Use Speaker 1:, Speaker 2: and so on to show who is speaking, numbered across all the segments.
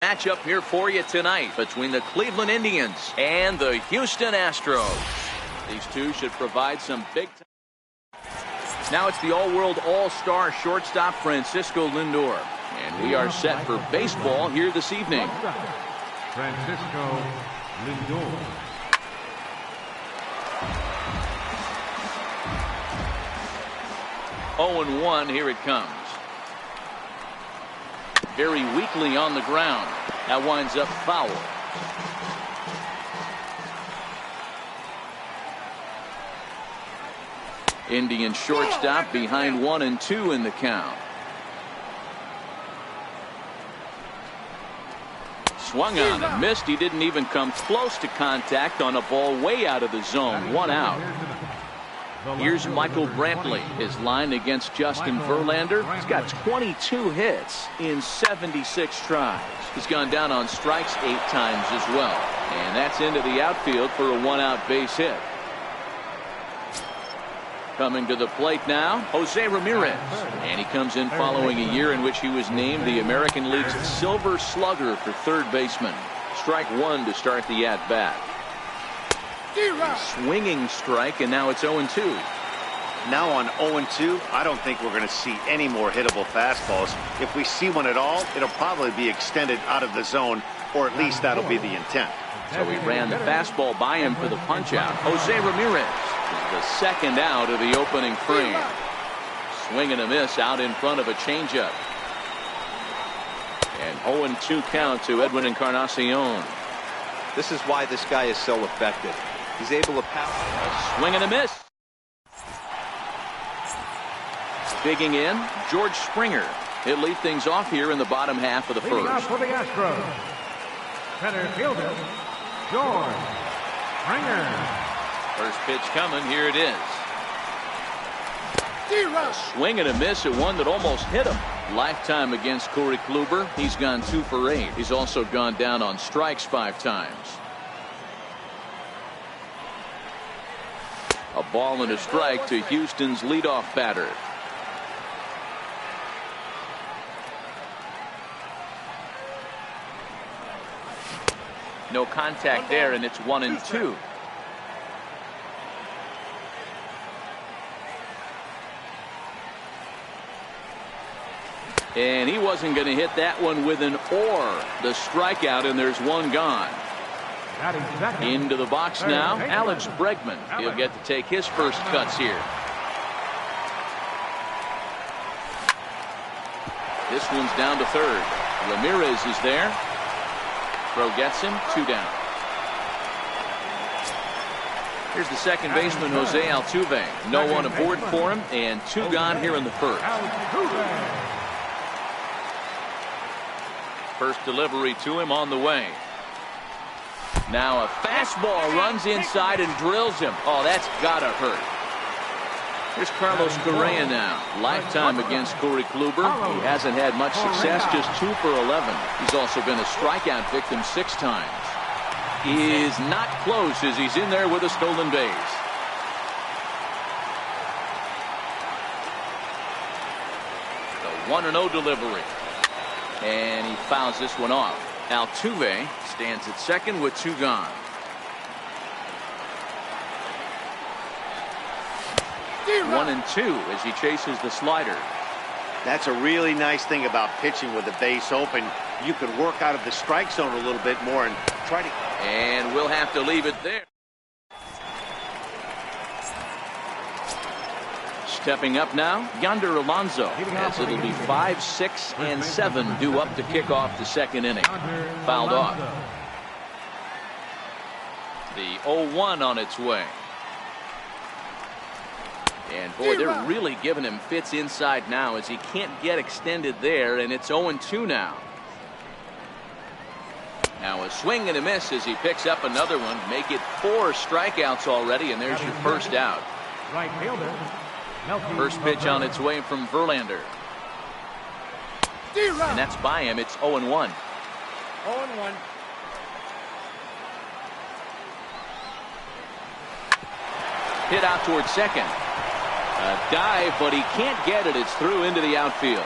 Speaker 1: Matchup here for you tonight between the Cleveland Indians and the Houston Astros. These two should provide some big time. Now it's the all-world all-star shortstop Francisco Lindor. And we are set for baseball here this evening.
Speaker 2: Francisco Lindor.
Speaker 1: Oh and 1, here it comes. Very weakly on the ground. That winds up foul. Indian shortstop behind 1 and 2 in the count. Swung on and missed. He didn't even come close to contact on a ball way out of the zone. 1 out. Here's Michael Brantley. His line against Justin Verlander. He's got 22 hits in 76 tries. He's gone down on strikes 8 times as well. And that's into the outfield for a 1-out base hit. Coming to the plate now, Jose Ramirez. And he comes in following a year in which he was named the American League's Silver Slugger for third baseman. Strike 1 to start the at-bat. Swinging strike, and now it's 0-2.
Speaker 3: Now on 0-2, I don't think we're going to see any more hittable fastballs. If we see one at all, it'll probably be extended out of the zone, or at least that'll be the intent.
Speaker 1: So he ran the fastball by him for the punch-out. Jose Ramirez is the second out of the opening frame. Swing and a miss out in front of a changeup. And 0-2 count to Edwin Encarnacion.
Speaker 4: This is why this guy is so effective. He's able to power.
Speaker 1: A swing and a miss. Digging in, George Springer. He'll lead things off here in the bottom half of the
Speaker 2: Leading
Speaker 1: first.
Speaker 2: out for the Astros, center fielder, George Springer.
Speaker 1: First pitch coming. Here it is. A swing and a miss at one that almost hit him. Lifetime against Corey Kluber. He's gone 2 for 8. He's also gone down on strikes 5 times. A ball and a strike to Houston's leadoff batter. No contact there, and it's 1-2. And he wasn't going to hit that one with an or. The strikeout, and there's 1 gone. Into the box now, Alex Bregman. He'll get to take his first cuts here. This one's down to third. Ramirez is there. Throw gets him. 2 down. Here's the second baseman, Jose Altuve. No one aboard for him, and 2 gone here in the first. First delivery to him on the way. Now a fastball runs inside and drills him. Oh, that's gotta hurt. Here's Carlos Correa now. Lifetime against Corey Kluber. He hasn't had much success, just 2 for 11. He's also been a strikeout victim 6 times. He is not close as he's in there with a stolen base. The 1-0 delivery. And he fouls this one off. Altuve stands at second with 2 gone. One and 2 as he chases the slider.
Speaker 3: That's a really nice thing about pitching with the base open. You can work out of the strike zone a little bit more and try to.
Speaker 1: And we'll have to leave it there. Stepping up now, Yonder Alonso, as it'll be 5, 6, and 7 due up to kick off the second inning. Fouled off. The 0-1 on its way. And boy, they're really giving him fits inside now as he can't get extended there, and it's 0-2 now. Now a swing and a miss as he picks up another one. Make it 4 strikeouts already, and there's your first out.
Speaker 2: Right fielder.
Speaker 1: First pitch on its way from Verlander. And that's by him. It's 0-1.
Speaker 3: 0-1.
Speaker 1: Hit out towards second. A dive, but he can't get it. It's through into the outfield.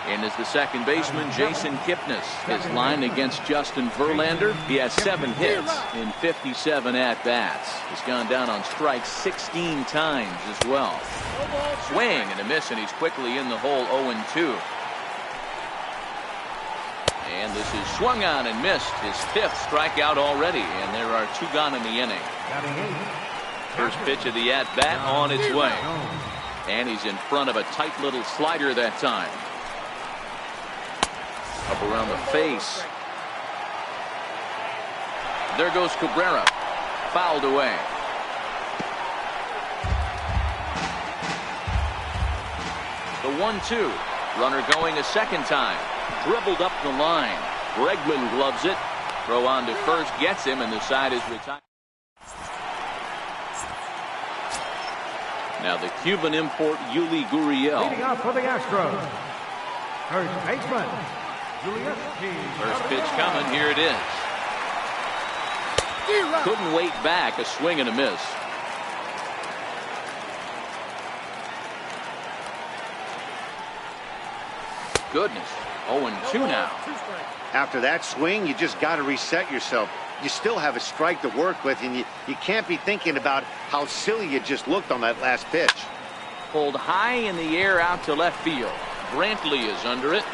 Speaker 1: In is the second baseman, Jason Kipnis. His line against Justin Verlander, he has 7 hits in 57 at-bats. He's gone down on strikes 16 times as well. Swing and a miss, and he's quickly in the hole 0-2. And this is swung on and missed. His 5th strikeout already, and there are 2 gone in the inning. First pitch of the at-bat on its way. And he's in front of a tight little slider that time. Up around the face. There goes Cabrera. Fouled away. The 1-2. Runner going a second time. Dribbled up the line. Bregman gloves it. Throw on to first. Gets him, and the side is retired. Now the Cuban import, Yuli Gurriel.
Speaker 2: Leading off for the Astros, first baseman, Julius P.
Speaker 1: First pitch coming. Here it is. Couldn't wait back. A swing and a miss. Goodness. 0-2 now.
Speaker 3: After that swing, you just got to reset yourself. You still have a strike to work with, and you can't be thinking about how silly you just looked on that last pitch.
Speaker 1: Pulled high in the air out to left field. Brantley is under it.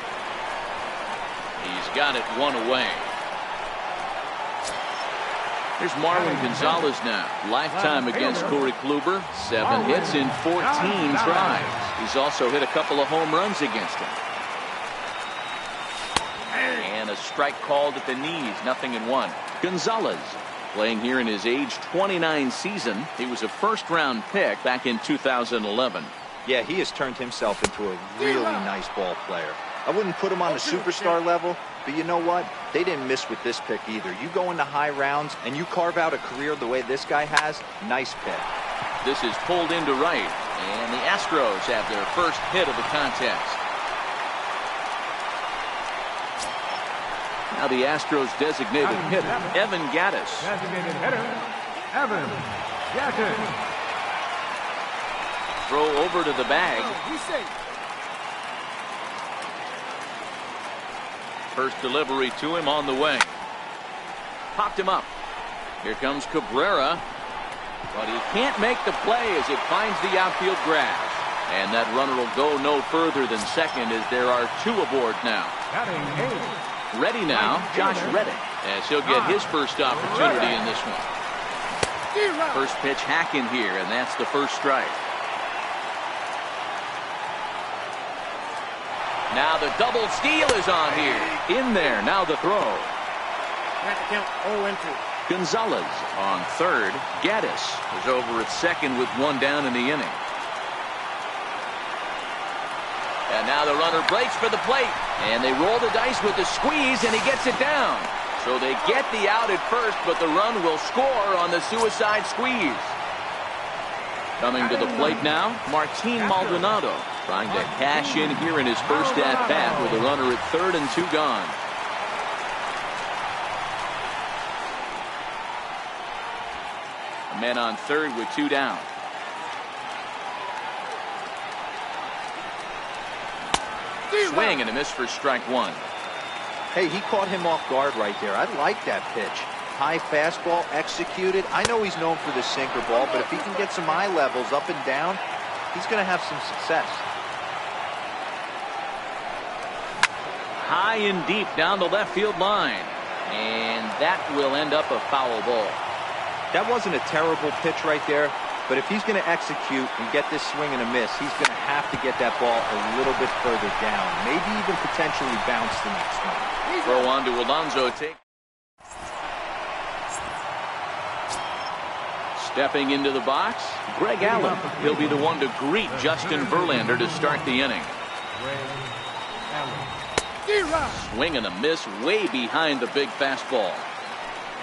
Speaker 1: He's got it 1 away. Here's Marwin Gonzalez now. Lifetime against Corey Kluber. 7 hits in 14 tries. He's also hit a couple of home runs against him. And a strike called at the knees. 0-1. Gonzalez playing here in his age 29 season. He was a first-round pick back in 2011.
Speaker 4: Yeah, he has turned himself into a really nice ball player. I wouldn't put him on the superstar level, but you know what? They didn't miss with this pick either. You go into high rounds and you carve out a career the way this guy has. Nice pick.
Speaker 1: This is pulled into right, and the Astros have their first hit of the contest. Now the Astros designated hitter, Evan Gattis.
Speaker 2: Designated hitter, Evan Gattis.
Speaker 1: Throw over to the bag. First delivery to him on the way. Popped him up. Here comes Cabrera. But he can't make the play as it finds the outfield grass. And that runner will go no further than second as there are 2 aboard now. Ready now, Josh Reddick, as he'll get his first opportunity in this one. First pitch hacking here, and that's the first strike. Now the double steal is on here. In there, now the throw. Gonzalez on third. Gattis is over at second with 1 down in the inning. And now the runner breaks for the plate. And they roll the dice with the squeeze, and he gets it down. So they get the out at first, but the run will score on the suicide squeeze. Coming to the plate now, Martin Maldonado, trying to cash in here in his first at-bat with a runner at third and 2 gone. A man on third with 2 down. Swing and a miss for strike 1.
Speaker 4: Hey, he caught him off guard right there. I like that pitch. High fastball executed. I know he's known for the sinker ball, but if he can get some eye levels up and down, he's going to have some success.
Speaker 1: High and deep down the left field line. And that will end up a foul ball.
Speaker 4: That wasn't a terrible pitch right there, but if he's going to execute and get this swing and a miss, he's going to have to get that ball a little bit further down. Maybe even potentially bounce the next one.
Speaker 1: Throw on to Alonso. Stepping into the box, Greg Allen. He'll be the one to greet Justin Verlander to start the inning. Swing and a miss way behind the big fastball.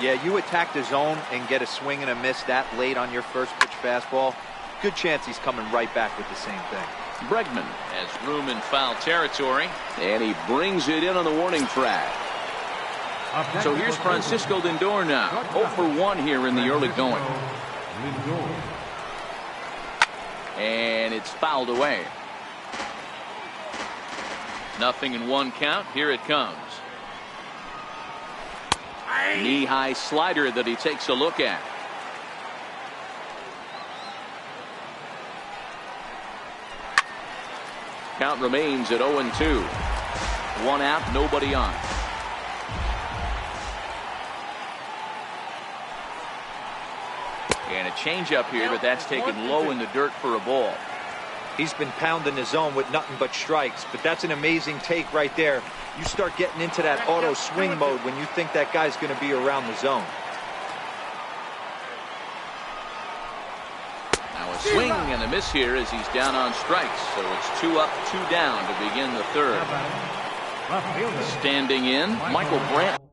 Speaker 4: Yeah, you attack the zone and get a swing and a miss that late on your first pitch fastball. Good chance he's coming right back with the same thing.
Speaker 1: Bregman has room in foul territory, and he brings it in on the warning track. So here's Francisco Lindor now, 0 for 1 here in the early going. And it's fouled away. Nothing in one count. Here it comes. Knee-high slider that he takes a look at. Count remains at 0-2. One out, nobody on. And a changeup here, but that's taken low in the dirt for a ball.
Speaker 4: He's been pounding the zone with nothing but strikes, but that's an amazing take right there. You start getting into that auto swing mode when you think that guy's going to be around the zone.
Speaker 1: Now a swing and a miss here as he's down on strikes. So it's 2 up, 2 down to begin the third. Standing in, Michael Brandt.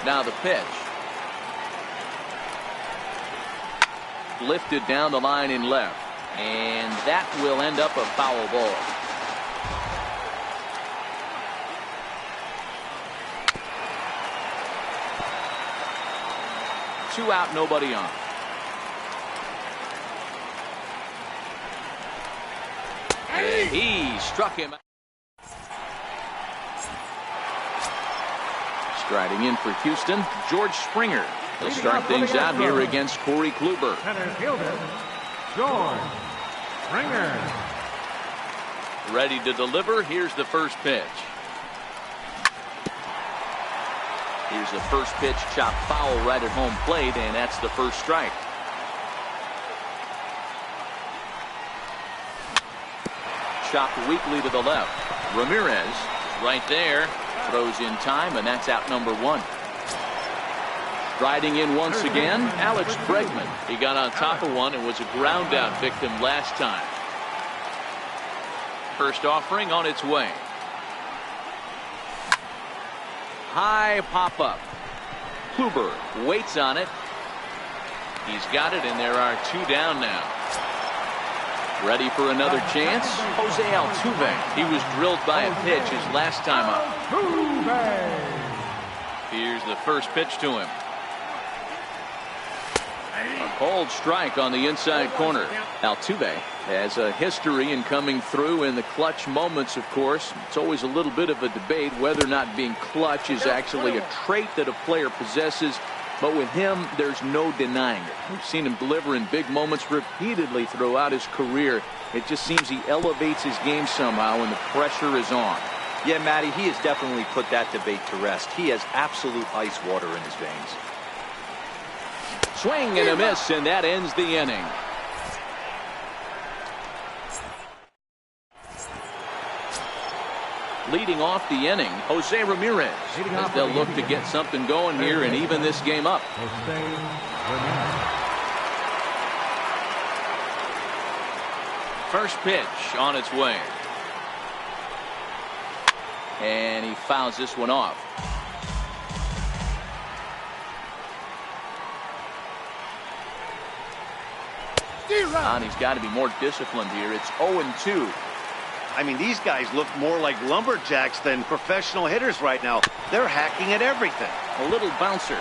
Speaker 1: Now the pitch. Lifted down the line in left. And that will end up a foul ball. Two out, nobody on. And he struck him. Striding in for Houston, George Springer. He'll start things out here against Corey Kluber.
Speaker 2: Center fielder, George Springer.
Speaker 1: Ready to deliver. Here's the first pitch. Here's the first pitch, chopped foul right at home plate, and that's the first strike. Chopped weakly to the left. Ramirez right there. Throws in time, and that's out number one. Riding in once again, Alex Bregman. He got on top of one and was a ground out victim last time. First offering on its way. High pop up. Kluber waits on it. He's got it, and there are 2 down now. Ready for another chance? Jose Altuve. He was drilled by a pitch his last time up. Here's the first pitch to him. A cold strike on the inside corner. Altuve has a history in coming through in the clutch moments, of course. It's always a little bit of a debate whether or not being clutch is actually a trait that a player possesses. But with him, there's no denying it. We've seen him deliver in big moments repeatedly throughout his career. It just seems he elevates his game somehow when the pressure is on.
Speaker 4: Yeah, Matty, he has definitely put that debate to rest. He has absolute ice water in his veins.
Speaker 1: Swing and a miss, and that ends the inning. Leading off the inning, Jose Ramirez, as they'll look to get something going here and even this game up. First pitch on its way. And he fouls this one off. And he's got to be more disciplined here. It's 0-2.
Speaker 3: I mean, these guys look more like lumberjacks than professional hitters right now. They're hacking at everything.
Speaker 1: A little bouncer.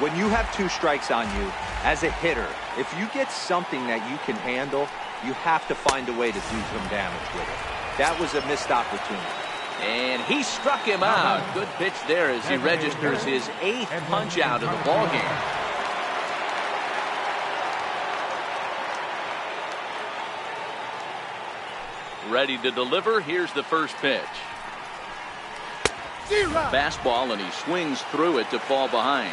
Speaker 4: When you have 2 strikes on you, as a hitter, if you get something that you can handle, you have to find a way to do some damage with it. That was a missed opportunity.
Speaker 1: And he struck him out. Good pitch there as he registers his 8th punch out of the ballgame. Ready to deliver. Here's the first pitch. Fastball, and he swings through it to fall behind.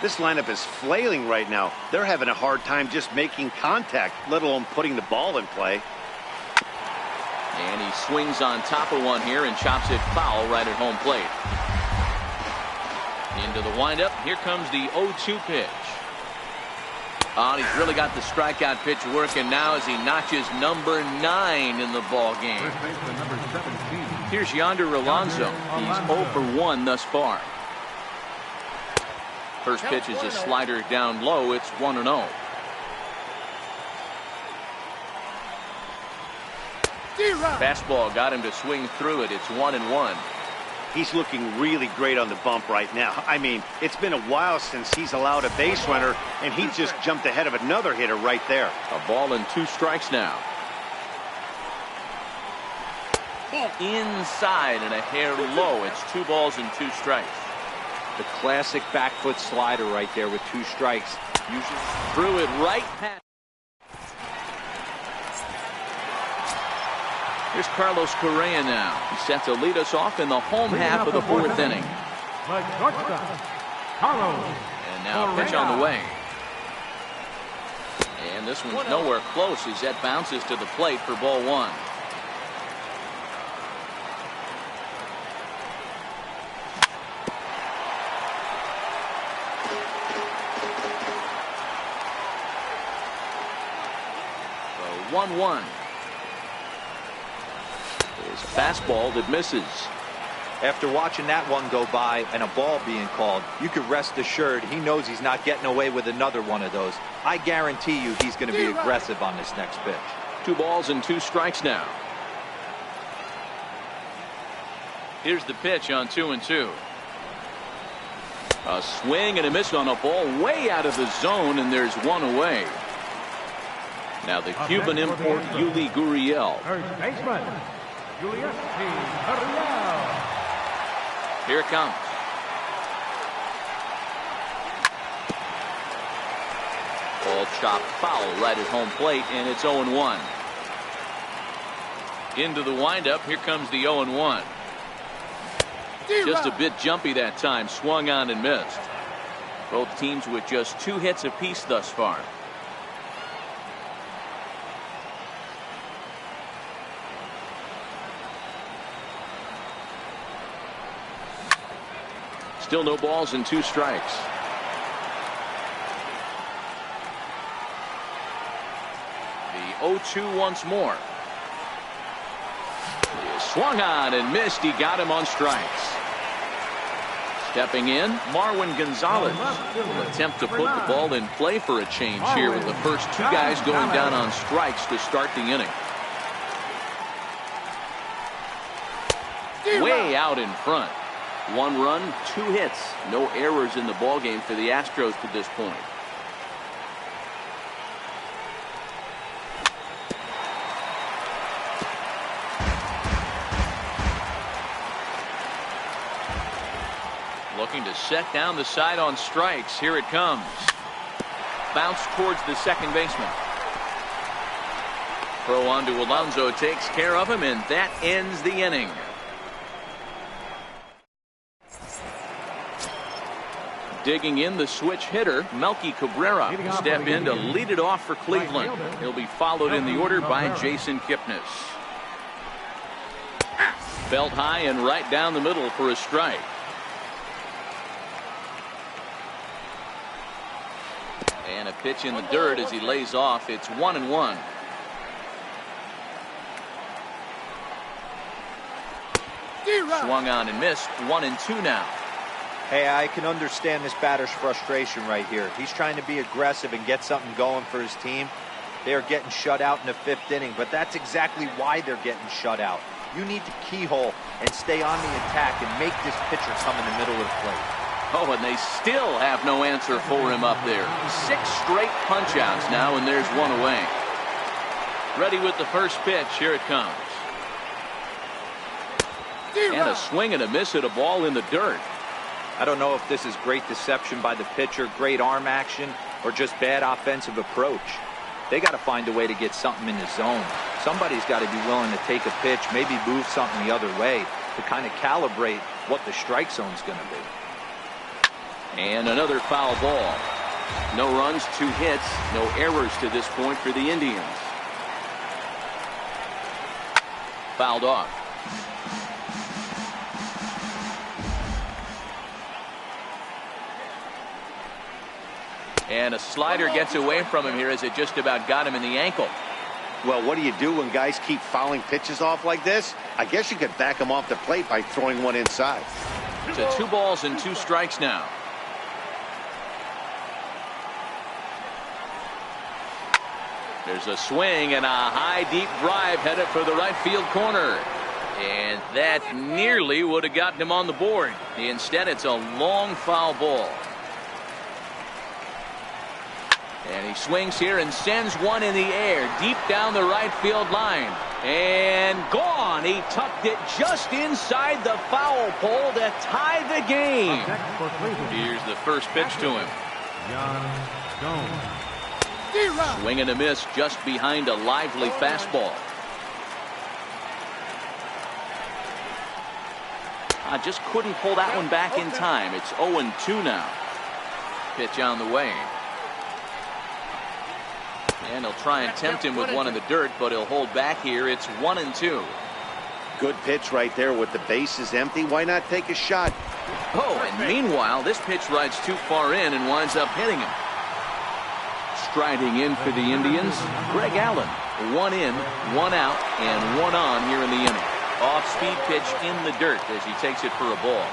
Speaker 3: This lineup is flailing right now. They're having a hard time just making contact, let alone putting the ball in play.
Speaker 1: And he swings on top of one here and chops it foul right at home plate. Into the windup. Here comes the 0-2 pitch. Oh, he's really got the strikeout pitch working now as he notches number 9 in the ball game. Here's Yonder Alonso. He's 0 for 1 thus far. First pitch is a slider down low. It's 1-0. Fastball got him to swing through it. It's 1-1.
Speaker 3: He's looking really great on the bump right now. I mean, it's been a while since he's allowed a base runner, and he just jumped ahead of another hitter right there.
Speaker 1: A ball and 2 strikes now. Inside and a hair low. It's 2 balls and 2 strikes.
Speaker 4: The classic back foot slider right there with 2 strikes.
Speaker 1: Usually threw it right past. Here's Carlos Correa now. He's set to lead us off in the home half of the 4th inning. And now pitch on the way. And this one's nowhere close as that bounces to the plate for ball 1. So 1-1. His fastball that misses.
Speaker 4: After watching that one go by and a ball being called, you could rest assured he knows he's not getting away with another one of those. I guarantee you he's going to be aggressive on this next pitch.
Speaker 1: 2 balls and 2 strikes now. Here's the pitch on 2-2. A swing and a miss on a ball way out of the zone, and there's 1 away. Now the Cuban import Yuli Gurriel. Here it comes. Ball chopped foul right at home plate, and it's 0-1. Into the windup. Here comes the 0-1. Just a bit jumpy that time. Swung on and missed. Both teams with just 2 hits apiece thus far. Still no balls and 2 strikes. The 0-2 once more. He swung on and missed. He got him on strikes. Stepping in, Marwin Gonzalez will attempt to put the ball in play for a change here with the first 2 guys going down on strikes to start the inning. Way out in front. 1 run, 2 hits. No errors in the ballgame for the Astros to this point. Looking to set down the side on strikes. Here it comes. Bounce towards the second baseman. Throw on to Alonso takes care of him, and that ends the inning. Digging in the switch hitter, Melky Cabrera will step in to lead it off for Cleveland. He'll be followed in the order by Jason Kipnis. Belt high and right down the middle for a strike. And a pitch in the dirt as he lays off. It's 1-1. Swung on and missed. 1-2 now.
Speaker 4: Hey, I can understand this batter's frustration right here. He's trying to be aggressive and get something going for his team. They are getting shut out in the 5th inning, but that's exactly why they're getting shut out. You need to keyhole and stay on the attack and make this pitcher come in the middle of the plate.
Speaker 1: Oh, and they still have no answer for him up there. 6 straight punch-outs now, and there's one away. Ready with the first pitch. Here it comes. And a swing and a miss at a ball in the dirt.
Speaker 4: I don't know if this is great deception by the pitcher, great arm action, or just bad offensive approach. They got to find a way to get something in the zone. Somebody's got to be willing to take a pitch, maybe move something the other way to kind of calibrate what the strike zone's going to be.
Speaker 1: And another foul ball. No runs, 2 hits, no errors to this point for the Indians. Fouled off. And a slider gets away from him here as it just about got him in the ankle.
Speaker 3: Well, what do you do when guys keep fouling pitches off like this? I guess you could back them off the plate by throwing one inside.
Speaker 1: So 2 balls and 2 strikes now. There's a swing and a high deep drive headed for the right field corner. And that nearly would have gotten him on the board. Instead, it's a long foul ball. And he swings here and sends one in the air deep down the right field line. And gone. He tucked it just inside the foul pole to tie the game. Here's the first pitch to him. Swing and a miss just behind a lively fastball. I just couldn't pull that one back in time. It's 0-2 now. Pitch on the way. And he'll try and tempt him with one in the dirt, but he'll hold back here. It's 1-2.
Speaker 3: Good pitch right there with the bases empty. Why not take a shot?
Speaker 1: Oh, and meanwhile, this pitch rides too far in and winds up hitting him. Striding in for the Indians, Greg Allen. 1 in, 1 out, and 1 on here in the inning. Off-speed pitch in the dirt as he takes it for a ball.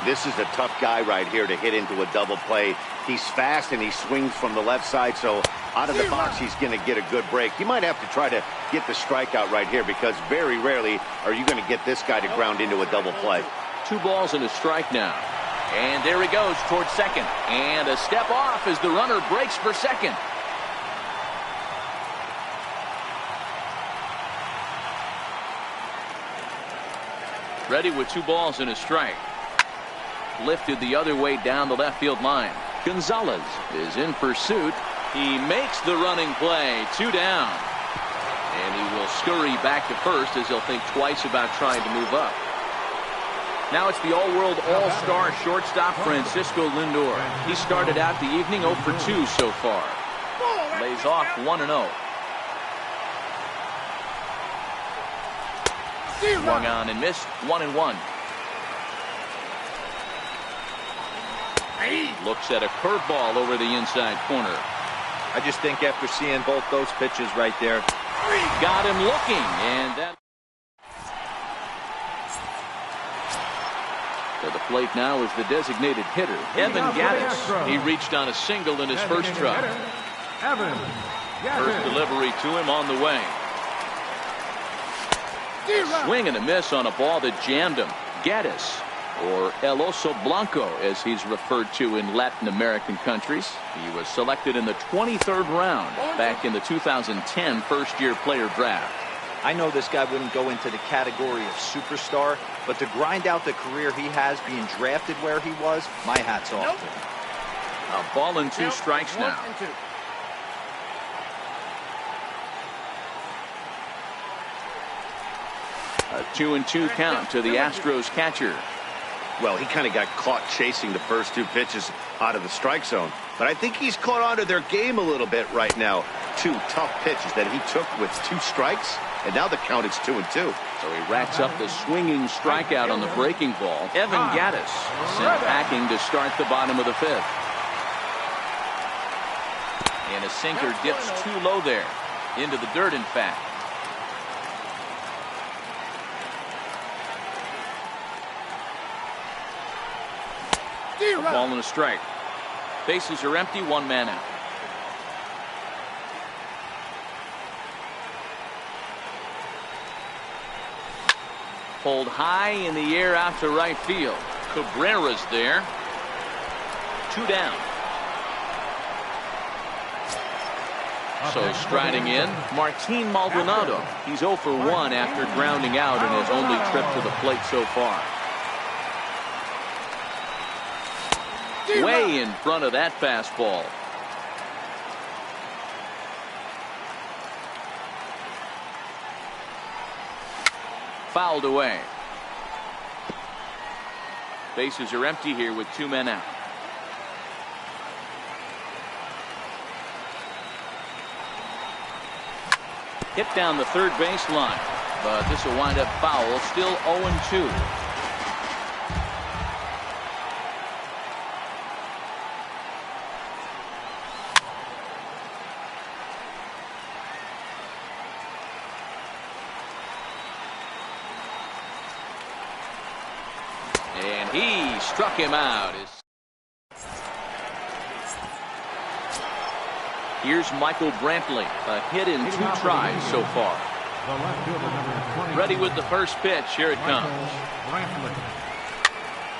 Speaker 3: This is a tough guy right here to hit into a double play. He's fast and he swings from the left side, so out of the box he's going to get a good break. You might have to try to get the strikeout right here because very rarely are you going to get this guy to ground into a double play.
Speaker 1: 2 balls and a strike now. And there he goes towards second. And a step off as the runner breaks for second. Ready with 2 balls and a strike. Lifted the other way down the left field line. Gonzalez is in pursuit. He makes the running play. 2 down. And he will scurry back to first as he'll think twice about trying to move up. Now it's the all-world all-star shortstop Francisco Lindor. He started out the evening 0 for 2 so far. Lays off 1-0. Swung on and missed. 1-1. Looks at a curveball over the inside corner.
Speaker 4: I just think after seeing both those pitches right there.
Speaker 1: Got him looking, and that. To the plate now is the designated hitter, Evan Gattis. He reached on a single in his first try. First delivery to him on the way. Swing and a miss on a ball that jammed him. Gattis, or El Oso Blanco as he's referred to in Latin American countries. He was selected in the 23rd round back in the 2010 first-year player draft.
Speaker 4: I know this guy wouldn't go into the category of superstar, but to grind out the career he has being drafted where he was, my hat's off to him.
Speaker 1: A ball and 2 strikes now. A 2-2 count to the Astros catcher.
Speaker 3: Well, he kind of got caught chasing the first two pitches out of the strike zone. But I think he's caught on to their game a little bit right now. Two tough pitches that he took with 2 strikes, and now the count is 2-2.
Speaker 1: So he racks up the swinging strikeout on the breaking ball. Evan Gattis sent packing to start the bottom of the 5th. And a sinker dips too low there. Into the dirt, in fact. A ball and a strike. Bases are empty, 1 man out. Pulled high in the air out to right field. Cabrera's there. 2 down. So striding in, Martin Maldonado. He's 0 for 1 after grounding out in his only trip to the plate so far. Way in front of that fastball. Fouled away. Bases are empty here with 2 men out. Hit down the third base line, but this will wind up foul. Still 0-2. And he struck him out. Here's Michael Brantley, a hit in 2 tries so far. Ready with the first pitch. Here it comes.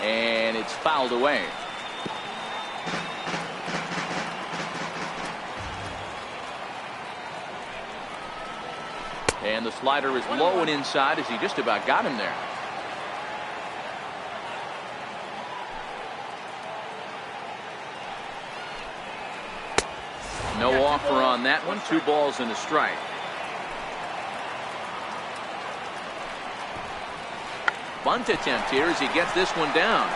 Speaker 1: And it's fouled away. And the slider is low and inside as he just about got him there. No offer on that one. 2 balls and a strike. Bunt attempt here as he gets this one down.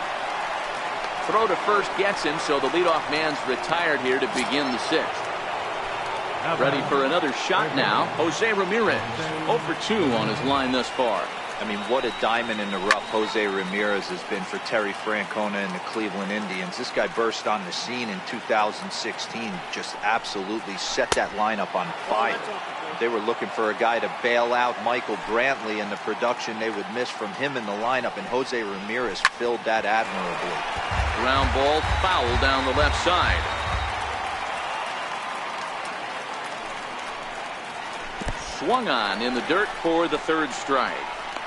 Speaker 1: Throw to first gets him, so the leadoff man's retired here to begin the 6th. Ready for another shot now. Jose Ramirez, 0 for 2 on his line thus far.
Speaker 4: I mean, what a diamond in the rough Jose Ramirez has been for Terry Francona and the Cleveland Indians. This guy burst on the scene in 2016, just absolutely set that lineup on fire. They were looking for a guy to bail out Michael Brantley, and the production they would miss from him in the lineup, and Jose Ramirez filled that admirably.
Speaker 1: Ground ball foul down the left side. Swung on in the dirt for the 3rd strike.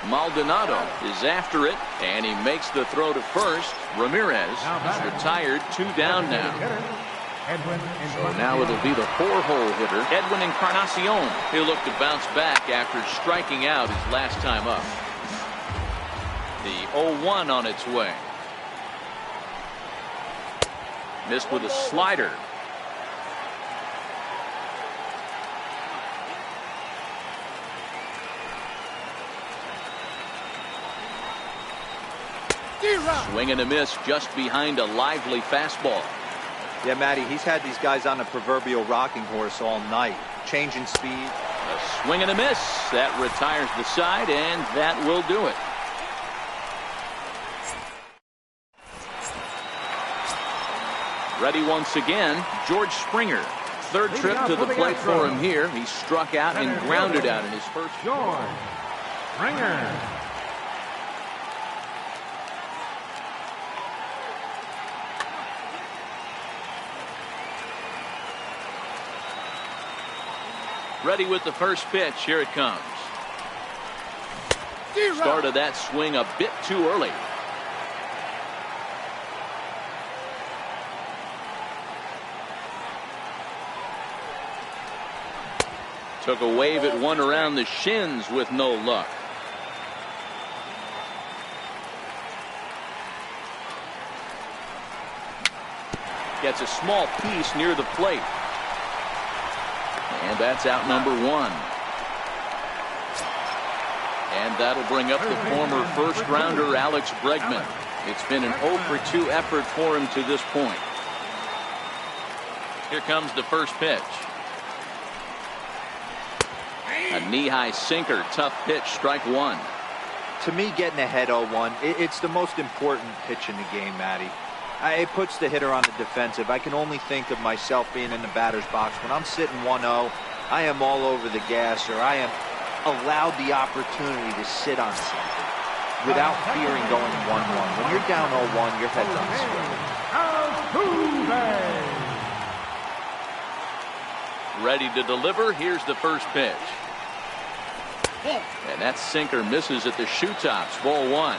Speaker 1: Maldonado is after it, and he makes the throw to first. Ramirez is retired, 2 down now. So now it'll be the 4-hole hitter, Edwin Encarnacion. He'll look to bounce back after striking out his last time up. The 0-1 on its way. Missed with a slider. Swing and a miss just behind a lively fastball.
Speaker 4: Yeah, Matty, he's had these guys on a proverbial rocking horse all night. Changing speed.
Speaker 1: A swing and a miss. That retires the side, and that will do it. Ready once again, George Springer. 3rd trip to the plate for him here. He struck out and grounded out in his first.
Speaker 2: George Springer.
Speaker 1: Ready with the first pitch. Here it comes. Started that swing a bit too early. Took a wave at one around the shins with no luck. Gets a small piece near the plate. And that's out number 1. And that'll bring up the former first-rounder Alex Bregman. It's been an 0 for 2 effort for him to this point. Here comes the first pitch. A knee-high sinker, tough pitch, strike one.
Speaker 4: To me, getting ahead 0-1, it's the most important pitch in the game, Matty. It puts the hitter on the defensive. I can only think of myself being in the batter's box. When I'm sitting 1-0, I am all over the gas, or I am allowed the opportunity to sit on something without fearing going 1-1. When you're down 0-1, your head's on swivel.
Speaker 1: Ready to deliver. Here's the first pitch. And that sinker misses at the shoe tops. Ball one.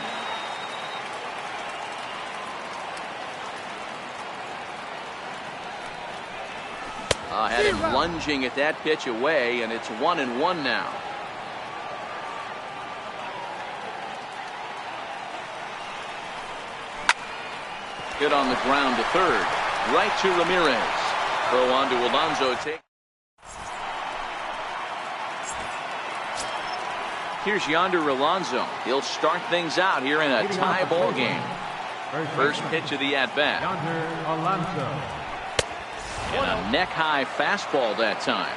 Speaker 1: Had him lunging at that pitch away, and it's 1-1 now. Hit on the ground to third. Right to Ramirez. Throw on to Alonso. Here's Yonder Alonso. He'll start things out here in a tie ball game. First pitch of the at-bat.
Speaker 2: Yonder Alonso.
Speaker 1: And a neck-high fastball that time.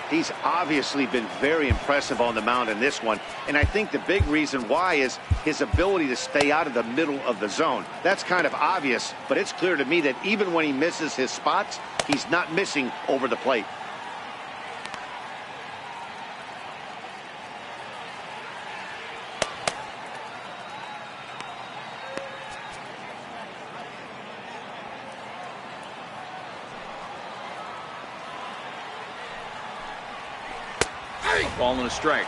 Speaker 3: He's obviously been very impressive on the mound in this one, and I think the big reason why is his ability to stay out of the middle of the zone. That's kind of obvious, but it's clear to me that even when he misses his spots, he's not missing over the plate.
Speaker 1: Ball and a strike.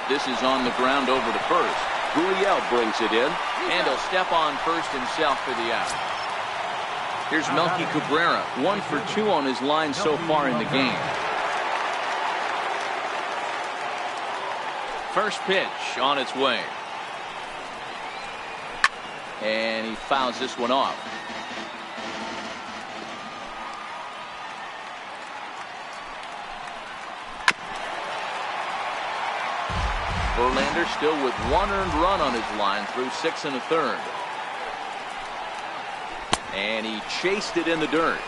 Speaker 1: This is on the ground over to first. Gurriel brings it in, and he'll step on first himself for the out. Here's Melky Cabrera, 1 for 2 on his line so far in the game. First pitch on its way. And he fouls this one off. Verlander still with 1 earned run on his line through 6 1/3. And he chased it in the dirt.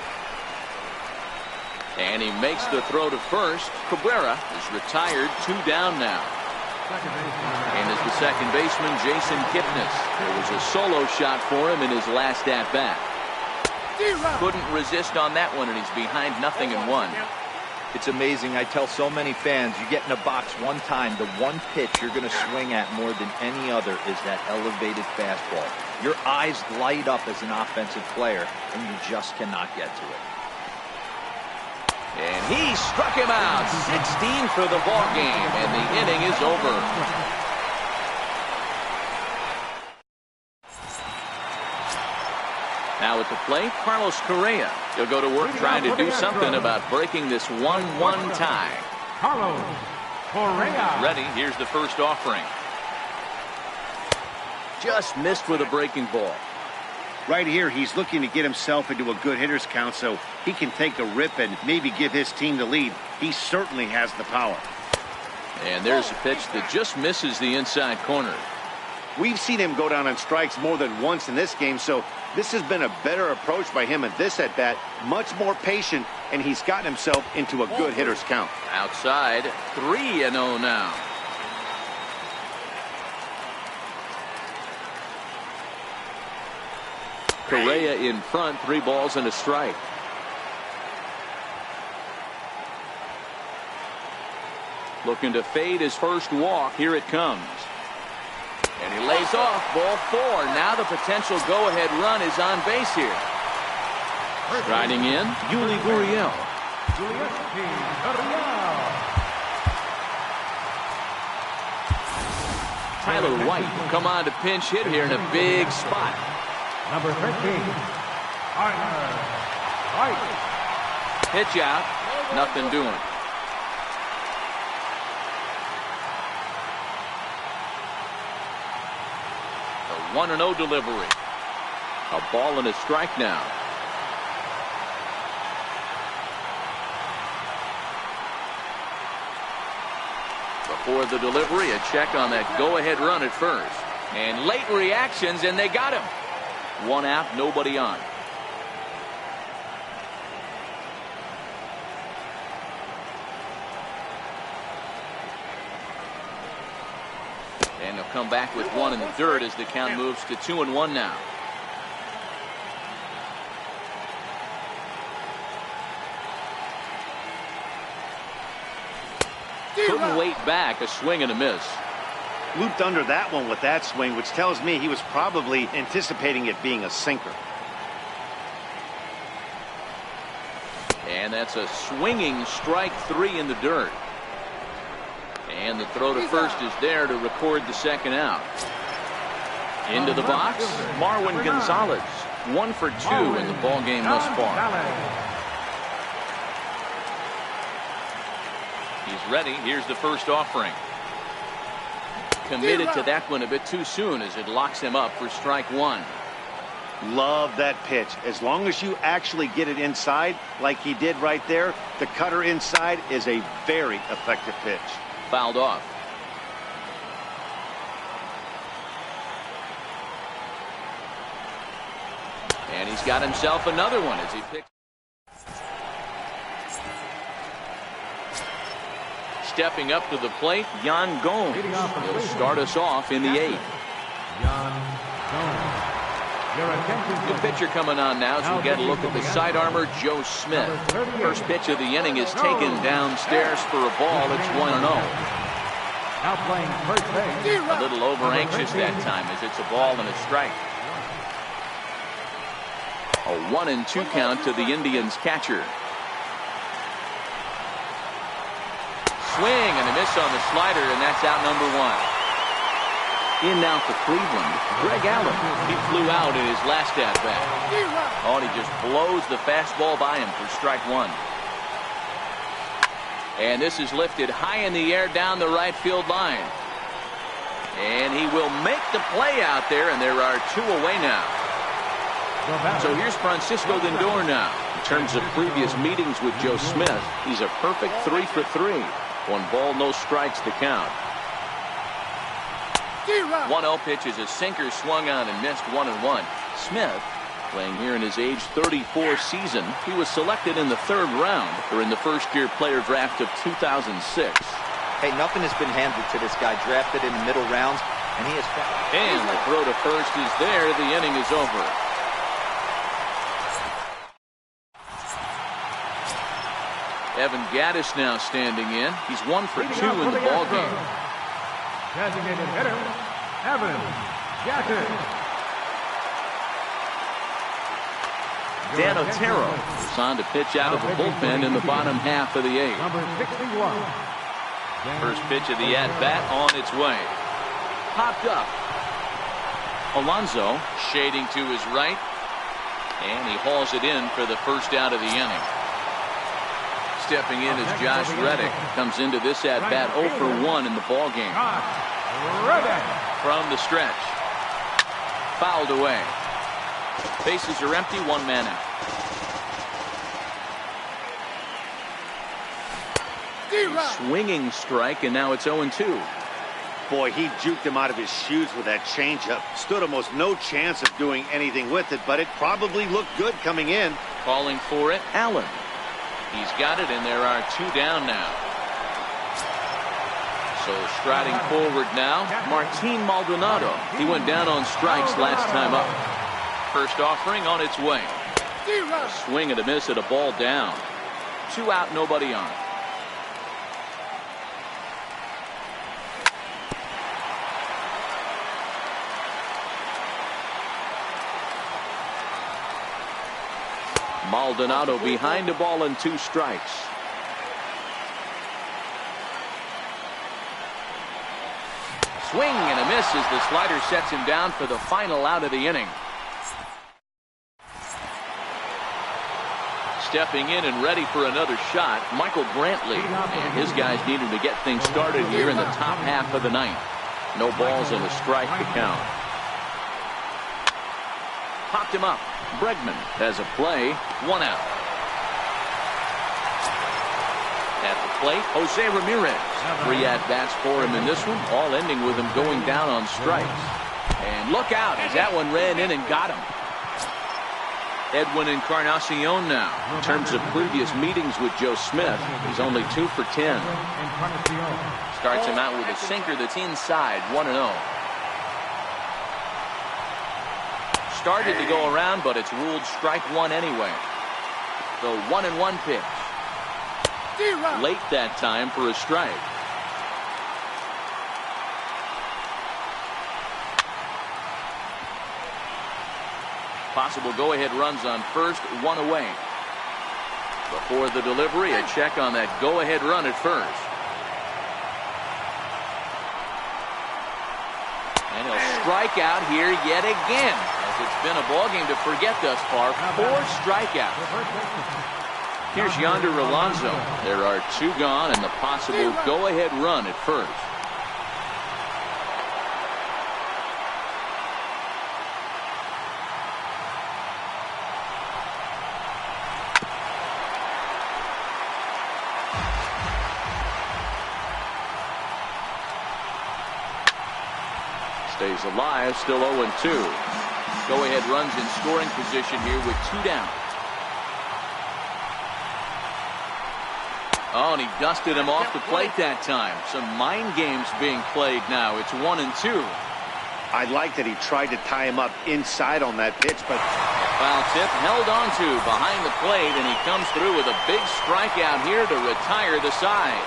Speaker 1: And he makes the throw to first. Cabrera is retired, 2 down now. And as the second baseman, Jason Kipnis. There was a solo shot for him in his last at-bat. Couldn't resist on that one, and he's behind 0-1.
Speaker 4: It's amazing. I tell so many fans, you get in a box one time, the one pitch you're going to swing at more than any other is that elevated fastball. Your eyes light up as an offensive player, and you just cannot get to it.
Speaker 1: And he struck him out. 16 for the ball game, and the inning is over. Now at the plate, Carlos Correa. He'll go to work trying to do something about breaking this 1-1 tie.
Speaker 2: Carlos Correa.
Speaker 1: Ready, here's the first offering. Just missed with a breaking ball.
Speaker 3: Right here, he's looking to get himself into a good hitter's count so he can take a rip and maybe give his team the lead. He certainly has the power.
Speaker 1: And there's a pitch that just misses the inside corner.
Speaker 3: We've seen him go down on strikes more than once in this game, so this has been a better approach by him at this at-bat. Much more patient, and he's gotten himself into a good hitter's count.
Speaker 1: Outside, 3-0 now. Correa in front, 3 balls and a strike. Looking to fade his first walk. Here it comes. And he lays off, ball 4. Now the potential go-ahead run is on base here. Riding in, Yuli Gurriel. Tyler White will come on to pinch hit here in a big spot.
Speaker 2: Number 13, Tyler White.
Speaker 1: Pitch out, nothing doing. The 1-0 delivery. A ball and a strike now. before the delivery. A check on that go-ahead run at first. And late reactions, and they got him. One out, nobody on. And they'll come back with one in the dirt as the count moves to 2-1 now. Couldn't wait back. A swing and a miss.
Speaker 3: Looped under that one with that swing, which tells me he was probably anticipating it being a sinker.
Speaker 1: And that's a swinging strike three in the dirt. And the throw to first is there to record the second out. Into the box, Marwin Gonzalez. 1 for 2 in the ballgame thus far. He's ready. Here's the first offering. Committed to that one a bit too soon as it locks him up for strike one.
Speaker 3: Love that pitch. As long as you actually get it inside like he did right there, the cutter inside is a very effective pitch.
Speaker 1: Fouled off. And he's got himself another one as he picks. Stepping up to the plate, Yan Gomes. He'll start us off in the 8th. The pitcher coming on now as we get a look at the side armor, Joe Smith. First pitch of the inning is taken downstairs for a ball. It's 1-0. A little over anxious that time as it's a ball and a strike. A 1-2 count to the Indians catcher. Swing and a miss on the slider, and that's out number 1. In now for Cleveland, Greg Allen. He flew out in his last at-bat. Oh, and he just blows the fastball by him for strike 1. And this is lifted high in the air down the right field line. And he will make the play out there, and there are 2 away now. So here's Francisco Lindor now. In terms of previous meetings with Joe Smith, he's a perfect 3 for 3. 1 ball, no strikes to count. 1-0 pitch is a sinker swung on and missed 1-1. Smith, playing here in his age 34 season, he was selected in the 3rd round during the first-year player draft of 2006.
Speaker 4: Hey, nothing has been handed to this guy. Drafted in the middle rounds, and he has.
Speaker 1: And the throw to first is there. The inning is over. Evan Gattis now standing in. He's 1 for 2 in the ballgame.
Speaker 2: Designated hitter, Evan Gattis.
Speaker 1: Dan Otero is on to pitch out of the bullpen in the bottom half of the 8th.
Speaker 2: Number 61.
Speaker 1: First pitch of the at-bat on its way. Popped up. Alonso shading to his right. And he hauls it in for the first out of the inning. Stepping in is Josh Reddick. Comes into this at-bat 0 for 1 in the ballgame. From the stretch. Fouled away. Bases are empty, 1 man out. Swinging strike, and now it's 0-2.
Speaker 3: Boy, he juked him out of his shoes with that changeup. Stood almost no chance of doing anything with it, but it probably looked good coming in.
Speaker 1: Calling for it, Allen. He's got it, and there are 2 down now. So striding forward now, Martin Maldonado. He went down on strikes last time up. First offering on its way. A swing and a miss at a ball down. 2 out, nobody on. Maldonado behind the ball and 2 strikes. Swing and a miss as the slider sets him down for the final out of the inning. Stepping in and ready for another shot, Michael Brantley. And his guys needed to get things started here in the top half of the 9th. No balls and a strike to count. Popped him up. Bregman has a play, 1 out. At the plate, Jose Ramirez. 3 at-bats for him in this one, all ending with him going down on strikes. And look out as that one ran in and got him. Edwin Encarnacion now. In terms of previous meetings with Joe Smith, he's only 2 for 10. Starts him out with a sinker that's inside, 1-0. Started to go around, but it's ruled strike one anyway. The 1-1 pitch. Late that time for a strike. Possible go-ahead runs on first, 1 away. Before the delivery, a check on that go-ahead run at first. And he'll strike out here yet again, as it's been a ballgame to forget thus far. 4 strikeouts. Here's Yonder Alonso. There are 2 gone and the possible go-ahead run at first. Stays alive, still 0-2. Go-ahead runs in scoring position here with 2 down. Oh, and he dusted him off the plate that time. Some mind games being played now. It's 1-2.
Speaker 3: I like that he tried to tie him up inside on that pitch, but
Speaker 1: foul tip held on to behind the plate, and he comes through with a big strikeout here to retire the side.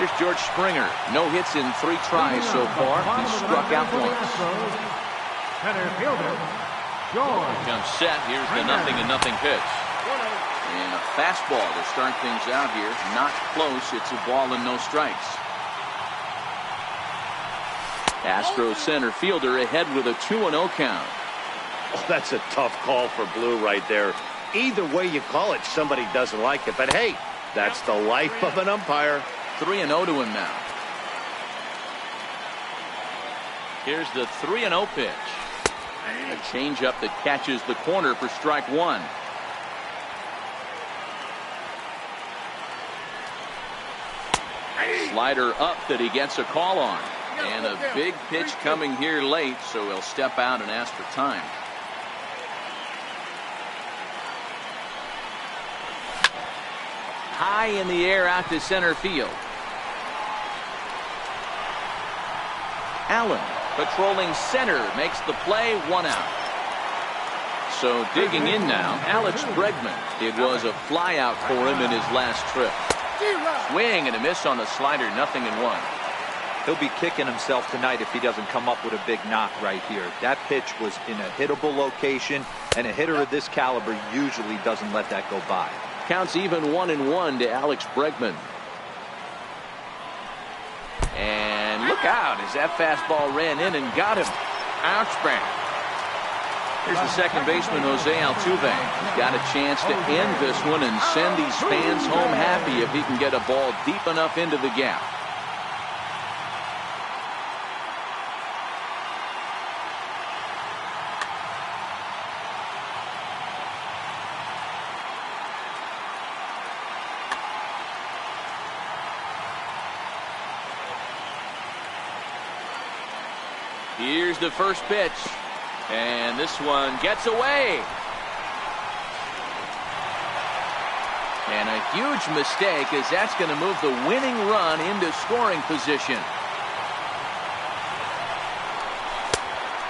Speaker 1: Here's George Springer. No hits in 3 tries so far. He's struck out once.
Speaker 2: Center fielder, George.
Speaker 1: Comes set. Here's the 0-0 pitch. And a fastball to start things out here. Not close. It's a ball and no strikes. Astros center fielder ahead with a 2-0 count.
Speaker 3: oh, that's a tough call for Blue right there. Either way you call it, somebody doesn't like it. But hey, that's the life of an umpire.
Speaker 1: 3-0 to him now. Here's the 3-0 pitch. A changeup that catches the corner for strike 1. Slider up that he gets a call on. And a big pitch coming here late, so he'll step out and ask for time. High in the air out to center field. Allen patrolling center makes the play, 1 out. So digging in now, Alex Bregman. It was a fly out for him in his last trip. Swing and a miss on the slider, 0-1.
Speaker 4: He'll be kicking himself tonight if he doesn't come up with a big knock right here. That pitch was in a hittable location, and a hitter of this caliber usually doesn't let that go by.
Speaker 1: Counts even 1-1 to Alex Bregman. And look out as that fastball ran in and got him. Ouchback. Here's the second baseman, Jose Altuve. He's got a chance to end this one and send these fans home happy if he can get a ball deep enough into the gap. Here's the first pitch. And this one gets away. And a huge mistake, as that's going to move the winning run into scoring position.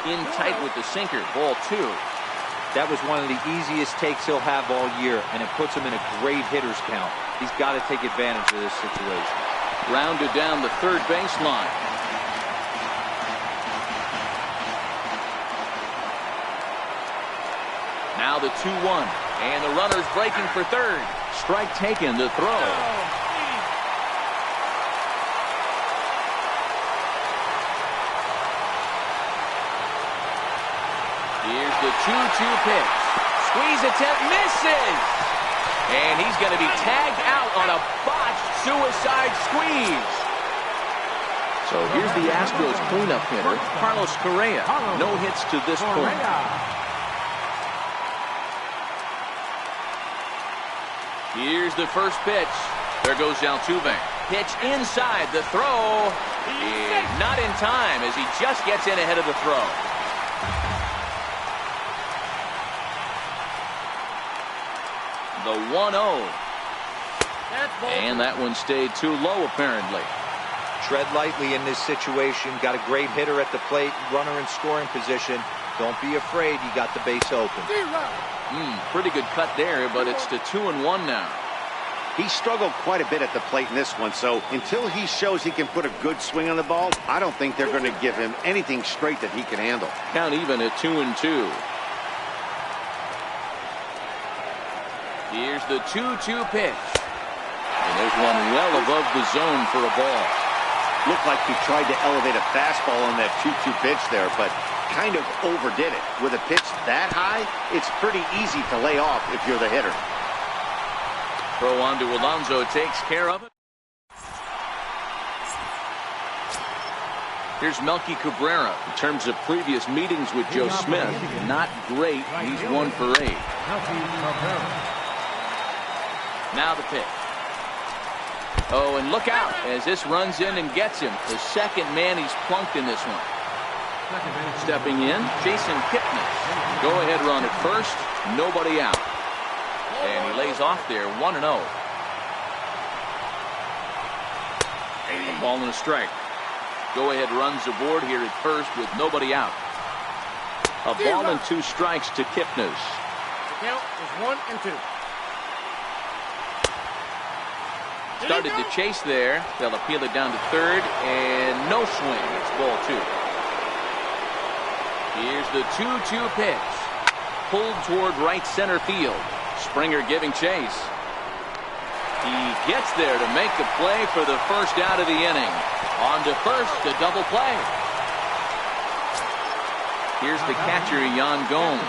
Speaker 1: In tight with the sinker, ball 2.
Speaker 4: That was one of the easiest takes he'll have all year, and it puts him in a great hitter's count. He's got to take advantage of this situation.
Speaker 1: Rounded down the third baseline. Now the 2-1, and the runner's breaking for third. Strike taken to throw. Here's the 2-2 pitch. Squeeze attempt, misses! And he's going to be tagged out on a botched suicide squeeze. So here's the Astros cleanup hitter, Carlos Correa. No hits to this point. Here's the first pitch. There goes Altuve. Pitch inside. The throw is not in time as he just gets in ahead of the throw. The 1-0. And that one stayed too low, apparently.
Speaker 4: Tread lightly in this situation. Got a great hitter at the plate. Runner in scoring position. Don't be afraid. You got the base open.
Speaker 1: Pretty good cut there, but it's to 2-1 now.
Speaker 3: He struggled quite a bit at the plate in this one, so until he shows he can put a good swing on the ball, I don't think they're going to give him anything straight that he can handle.
Speaker 1: Count even at 2-2. Here's the 2-2 pitch. And there's one well above the zone for a ball.
Speaker 3: Looked like he tried to elevate a fastball on that 2-2 pitch there, but kind of overdid it. With a pitch that high, it's pretty easy to lay off if you're the hitter.
Speaker 1: Throw on to Alonso, takes care of it. Here's Melky Cabrera. In terms of previous meetings with Joe Smith, not great. He's 1 for 8. Now the pitch. Oh, and look out as this runs in and gets him. The second man he's plunked in this one. Stepping in, Jason Kipnis. Go-ahead run at first, nobody out. And he lays off there, 1-0. A ball and a strike. Go-ahead runs aboard here at first with nobody out. A ball and 2 strikes to Kipnis.
Speaker 2: The count is 1-2.
Speaker 1: Started to chase there. They'll appeal it down to third, and no swing. It's ball 2. Here's the 2-2 pitch. Pulled toward right center field. Springer giving chase. He gets there to make the play for the first out of the inning. On to first, the double play. Here's the catcher, Yan Gomes.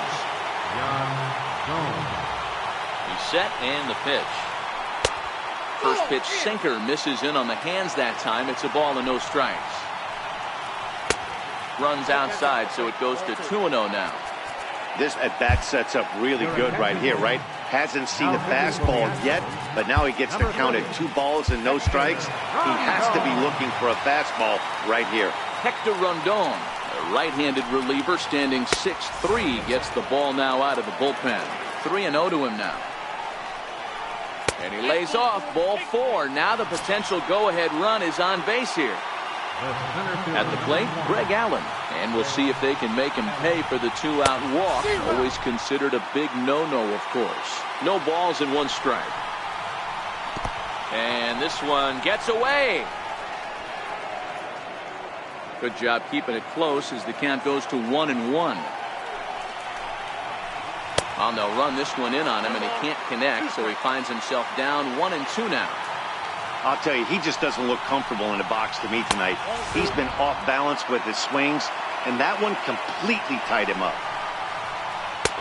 Speaker 1: He's set, and the pitch. First pitch sinker misses in on the hands that time. It's a ball and no strikes. Runs outside, so it goes to 2-0 now.
Speaker 3: This at-bat sets up really good right here, right? Hasn't seen a fastball yet, but now he gets to count at 2 balls and no strikes. He has to be looking for a fastball right here.
Speaker 1: Hector Rondon, a right-handed reliever standing 6'3", gets the ball now out of the bullpen. 3-0 to him now. And he lays off, ball 4. Now the potential go-ahead run is on base here. At the plate, Greg Allen. And we'll see if they can make him pay for the 2-out walk. Always considered a big no-no, of course. No balls and 1 strike. And this one gets away. Good job keeping it close as the count goes to 1-1. Well, they'll run this one in on him, and he can't connect, so he finds himself down 1-2 now.
Speaker 3: I'll tell you, he just doesn't look comfortable in the box to me tonight. He's been off balance with his swings, and that one completely tied him up.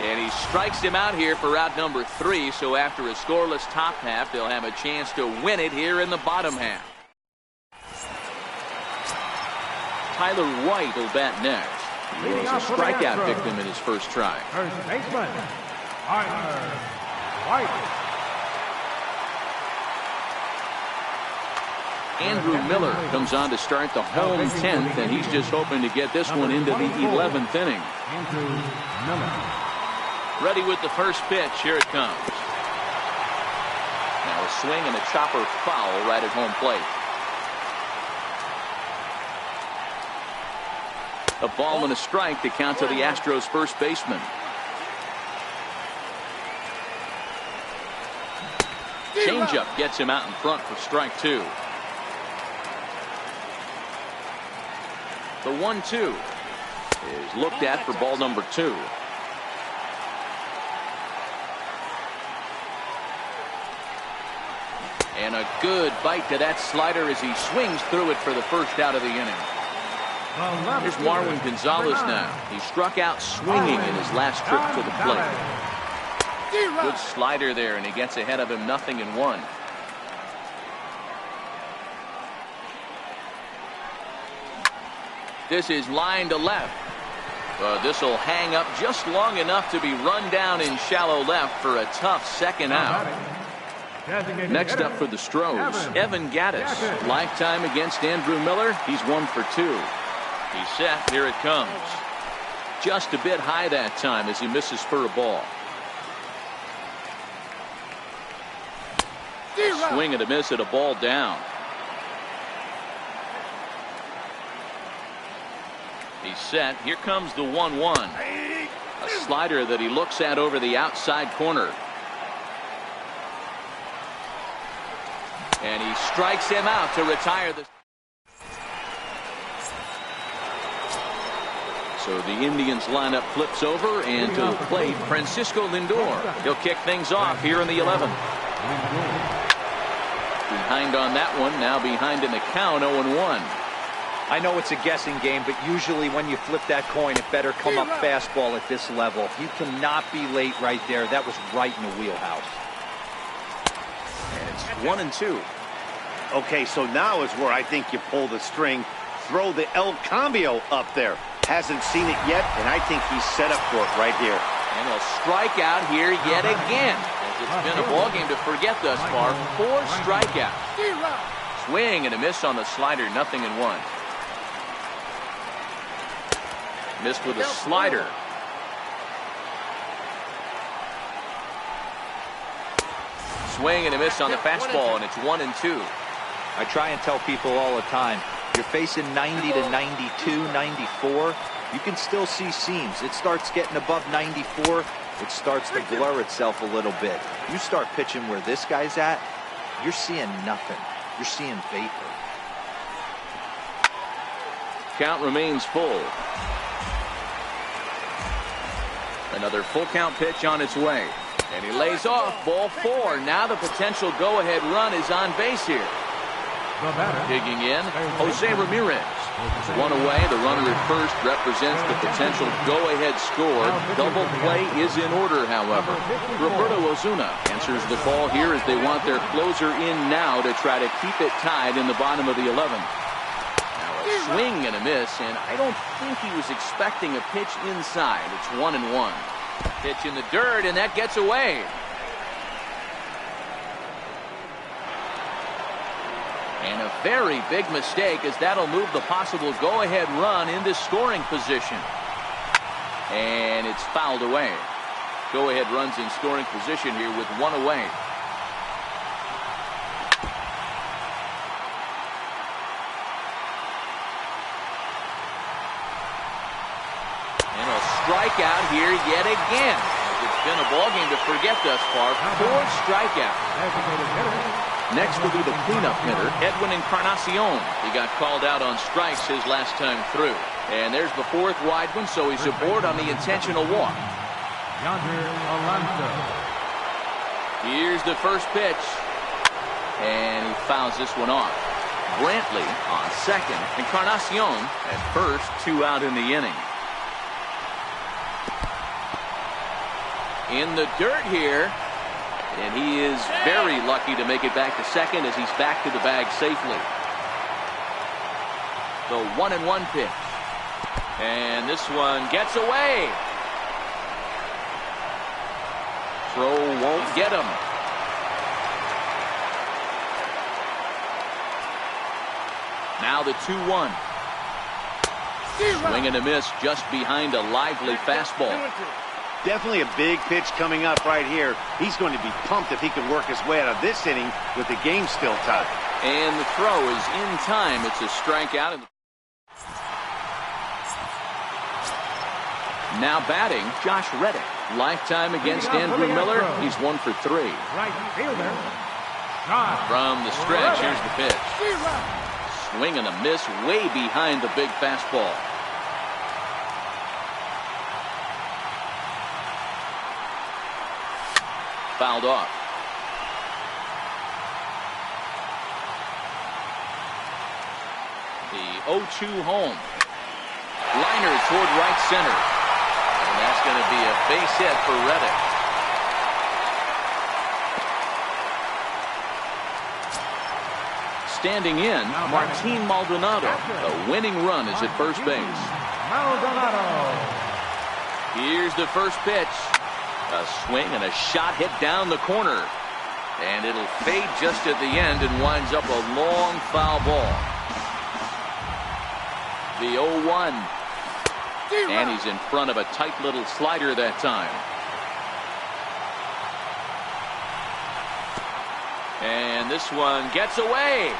Speaker 1: And he strikes him out here for out number 3, so after a scoreless top half, they'll have a chance to win it here in the bottom half. Tyler White will bat next. He was a strikeout victim in his first try.
Speaker 2: First baseman, Tyler White.
Speaker 1: Andrew Miller comes on to start the home 10th, and he's just hoping to get this one into the 11th inning.
Speaker 2: Andrew Miller.
Speaker 1: Ready with the first pitch. Here it comes. Now a swing and a chopper foul right at home plate. A ball and a strike to count to the Astros first baseman. Changeup gets him out in front for strike 2. The 1-2 is looked at for ball number 2. And a good bite to that slider as he swings through it for the first out of the inning. Here's Marwin Gonzalez now. He struck out swinging in his last trip to the plate. Good slider there, and he gets ahead of him 0-1. This is line to left. This will hang up just long enough to be run down in shallow left for a tough second out. Next up for the Stros, Evan Gattis. Lifetime against Andrew Miller. He's 1 for 2. He's set. Here it comes. Just a bit high that time as he misses for a ball. Swing and a miss at a ball down. He's set. Here comes the 1-1. A slider that he looks at over the outside corner. And he strikes him out to retire the. So the Indians lineup flips over, and to the plate, Francisco Lindor. He'll kick things off here in the 11th. Behind on that one, now behind in the count, 0-1.
Speaker 4: I know it's a guessing game, but usually when you flip that coin, it better come up fastball at this level. You cannot be late right there. That was right in the wheelhouse.
Speaker 1: And it's 1-2.
Speaker 3: Okay, so now is where I think you pull the string. Throw the El Cambio up there. Hasn't seen it yet, and I think he's set up for it right here.
Speaker 1: And he'll strike out here yet again. It's been a ball game to forget thus far. 4 strikeouts. Swing and a miss on the slider, 0-1. Missed with a slider. Swing and a miss on the fastball, and it's 1-2.
Speaker 4: I try and tell people all the time, you're facing 90 to 92, 94. You can still see seams. It starts getting above 94. It starts to blur itself a little bit. You start pitching where this guy's at, you're seeing nothing. You're seeing vapor.
Speaker 1: Count remains full. Another full count pitch on its way. And he lays off, ball 4. Now the potential go-ahead run is on base here. Digging in, Jose Ramirez. One away, the runner at first represents the potential go-ahead score. Double play is in order, however. Roberto Osuna answers the call here as they want their closer in now to try to keep it tied in the bottom of the 11th. Now a swing and a miss, and I don't think he was expecting a pitch inside. It's 1-1. Pitch in the dirt, and that gets away. And a very big mistake, as that'll move the possible go-ahead run into scoring position. And it's fouled away. Go-ahead runs in scoring position here with 1 away. And a strikeout here yet again. It's been a ballgame to forget thus far. 4 strikeouts. Next will be the cleanup hitter, Edwin Encarnacion. He got called out on strikes his last time through. And there's the 4th wide one, so he's aboard on the intentional walk. Here's the first pitch. And he fouls this one off. Brantley on second. Encarnacion at first, 2 out in the inning. In the dirt here. And he is very lucky to make it back to second as he's back to the bag safely. The 1-1 pitch. And this one gets away. Throw won't get him. Now the 2-1. Swing and a miss just behind a lively fastball.
Speaker 3: Definitely a big pitch coming up right here. He's going to be pumped if he can work his way out of this inning with the game still tied.
Speaker 1: And the throw is in time. It's a strikeout. Now batting, Josh Reddick. Lifetime against Andrew Miller. He's 1 for 3.
Speaker 2: Right fielder.
Speaker 1: From the stretch, here's the pitch. Swing and a miss way behind the big fastball. Fouled off. The 0-2 home. Liner toward right center. And that's going to be a base hit for Reddick. Standing in, Martin Maldonado. The winning run is at first base.
Speaker 2: Maldonado.
Speaker 1: Here's the first pitch. A swing and a shot hit down the corner. And it'll fade just at the end and winds up a long foul ball. The 0-1. And he's in front of a tight little slider that time. And this one gets away.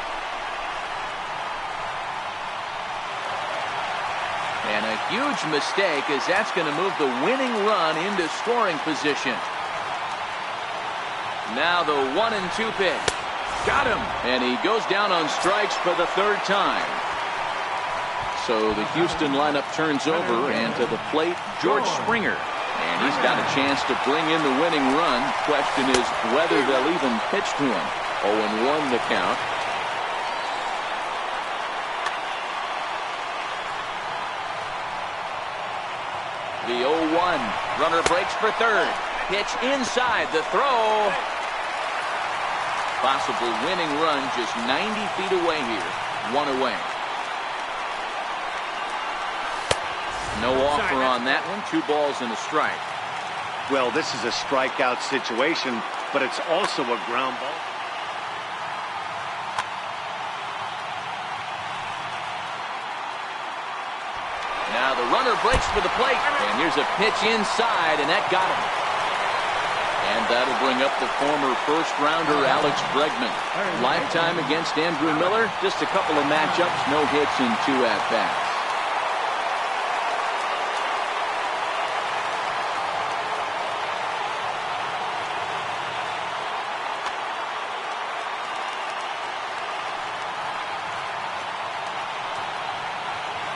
Speaker 1: And a huge mistake, as that's going to move the winning run into scoring position. Now the 1-2 pitch. Got him. And he goes down on strikes for the third time. So the Houston lineup turns over, and to the plate, George Springer. And he's got a chance to bring in the winning run. Question is whether they'll even pitch to him. 0-1 the count. The 0-1. Runner breaks for third. Pitch inside. The throw. Possible winning run just 90 feet away here. One away. No offer on that one. 2 balls and a strike.
Speaker 3: Well, this is a strikeout situation, but it's also a ground ball.
Speaker 1: Now the runner breaks for the plate, and here's a pitch inside, and that got him. And that'll bring up the former first-rounder Alex Bregman. Lifetime against Andrew Miller, just a couple of matchups, no hits and 2 at-bats.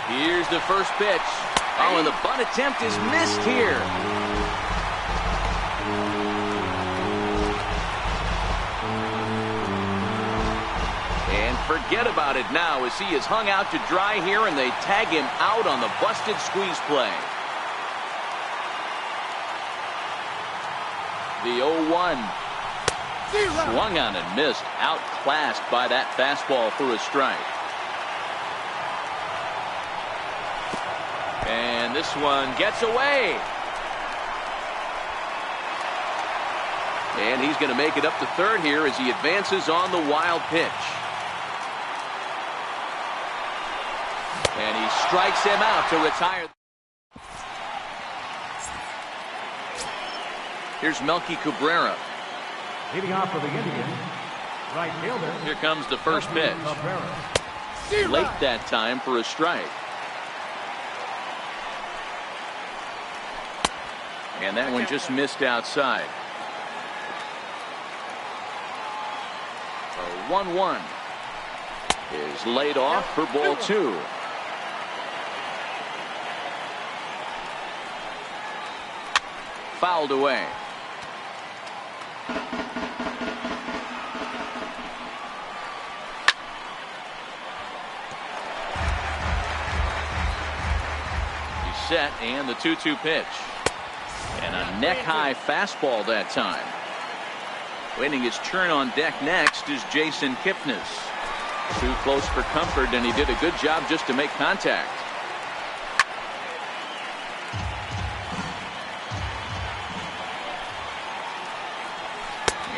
Speaker 1: Here's the first pitch. Oh, and the bunt attempt is missed here. And forget about it now, as he is hung out to dry here, and they tag him out on the busted squeeze play. The 0-1. Swung on and missed. Outclassed by that fastball for a strike. And this one gets away. And he's going to make it up to third here as he advances on the wild pitch. And he strikes him out to retire. Here's Melky Cabrera.
Speaker 2: Leading off for the Indians, right fielder.
Speaker 1: Here comes the first pitch. Late that time for a strike. And that one just missed outside. A 1-1 is laid off for ball 2. Fouled away. He's set, and the 2-2 pitch. And a neck-high fastball that time. Waiting his turn on deck next is Jason Kipnis. Too close for comfort, and he did a good job just to make contact.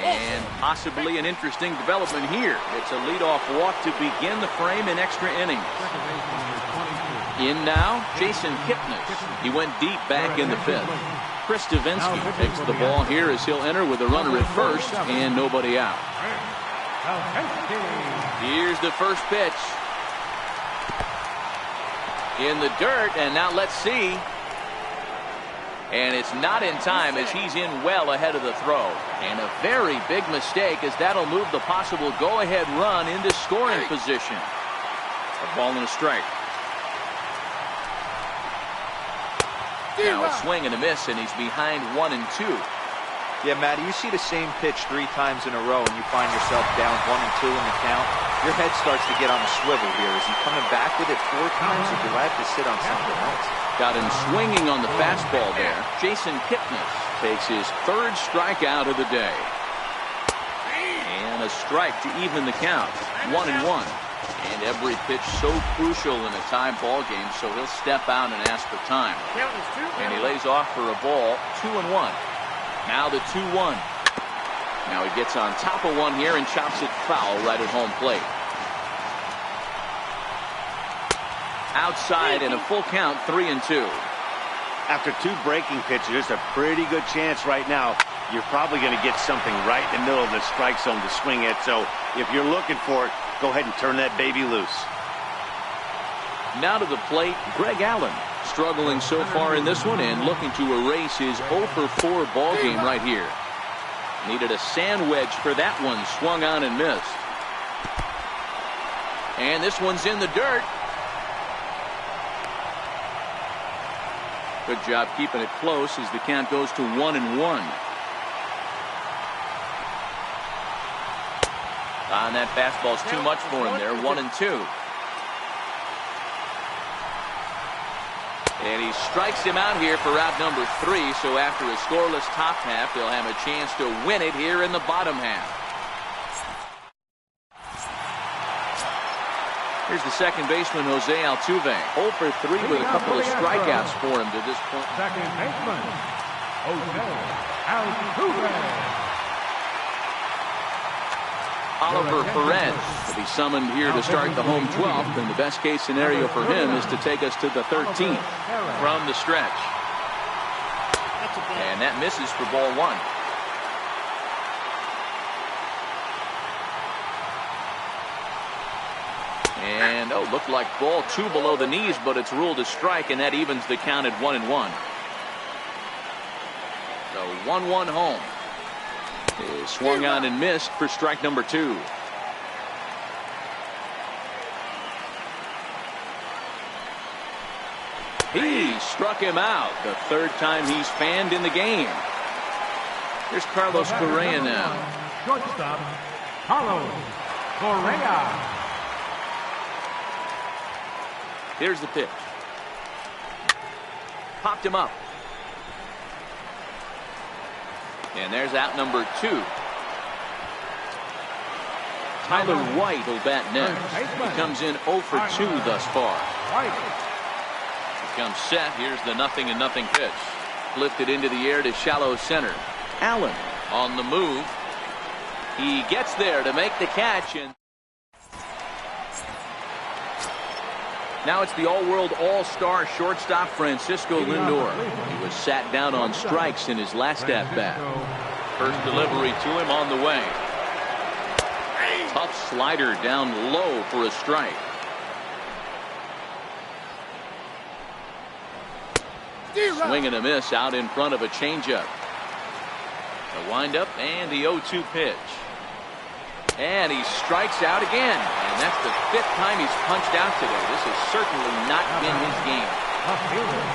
Speaker 1: And possibly an interesting development here. It's a leadoff walk to begin the frame in extra innings. In now, Jason Kipnis. He went deep back in the 5th. Chris Davinsky takes the ball here as he'll enter with a runner at first and nobody out. Here's the first pitch. In the dirt, and now let's see. And it's not in time as he's in well ahead of the throw. And a very big mistake, as that'll move the possible go-ahead run into scoring position. A ball and a strike. Now a swing and a miss, and he's behind 1-2.
Speaker 4: Yeah, Matty, you see the same pitch 3 times in a row, and you find yourself down 1-2 in the count. Your head starts to get on a swivel here. Is he coming back with it 4 times, or do I have to sit on something else?
Speaker 1: Got him swinging on the fastball there. Jason Kipnis takes his 3rd strikeout of the day. And a strike to even the count. 1-1. And every pitch so crucial in a tie ball game, so he'll step out and ask for time. And he lays off for a ball. 2-1. Now the 2-1. Now he gets on top of one here and chops it foul right at home plate. Outside and a full count, 3-2.
Speaker 3: After 2 breaking pitches, there's a pretty good chance right now you're probably going to get something right in the middle of the strike zone to swing at. So if you're looking for it, go ahead and turn that baby loose.
Speaker 1: Now to the plate, Greg Allen. Struggling so far in this one and looking to erase his 0-for-4 ball game right here. Needed a sand wedge for that one. Swung on and missed. And this one's in the dirt. Good job keeping it close as the count goes to 1-1. And that fastball's too much for him there. 1-2. And he strikes him out here for out number 3. So after a scoreless top half, they'll have a chance to win it here in the bottom half. Here's the second baseman, Jose Altuve. 0 for 3 with a couple of strikeouts for him to this point.
Speaker 2: Second baseman, Jose Altuve.
Speaker 1: Oliver Perez will be summoned here to start the home 12th, and the best case scenario for him is to take us to the 13th from the stretch. And that misses for ball 1. And looked like ball 2 below the knees, but it's ruled a strike, and that evens the count at 1-1. So 1-1 home. Is swung on and missed for strike number 2. He struck him out the 3rd time he's fanned in the game. Here's Carlos Correa now.
Speaker 2: Shortstop, Carlos Correa.
Speaker 1: Here's the pitch. Popped him up. And there's out number 2. Tyler White will bat next. He comes in 0 for 2 thus far. He comes set. Here's the 0-0 pitch. Lifted into the air to shallow center. Allen on the move. He gets there to make the catch. And now it's the all-world all-star shortstop Francisco Lindor. He was sat down on strikes in his last at-bat. First delivery to him on the way. Tough slider down low for a strike. Swing and a miss out in front of a changeup. The windup and the 0-2 pitch. And he strikes out again. And that's the 5th time he's punched out today. This has certainly not been his game.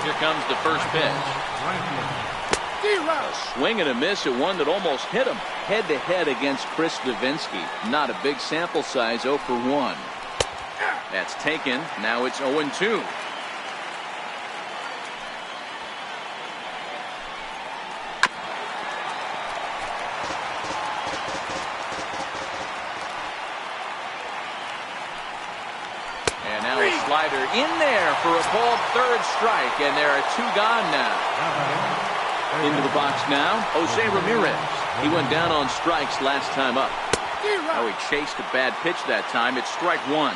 Speaker 1: Here comes the first pitch. A swing and a miss at one that almost hit him. Head-to-head against Chris Davinsky. Not a big sample size, 0 for 1. That's taken. Now it's 0-2. Slider in there for a called 3rd strike, and there are 2 gone now. Into the box now, Jose Ramirez. He went down on strikes last time up. Oh, he chased a bad pitch that time. It's strike 1.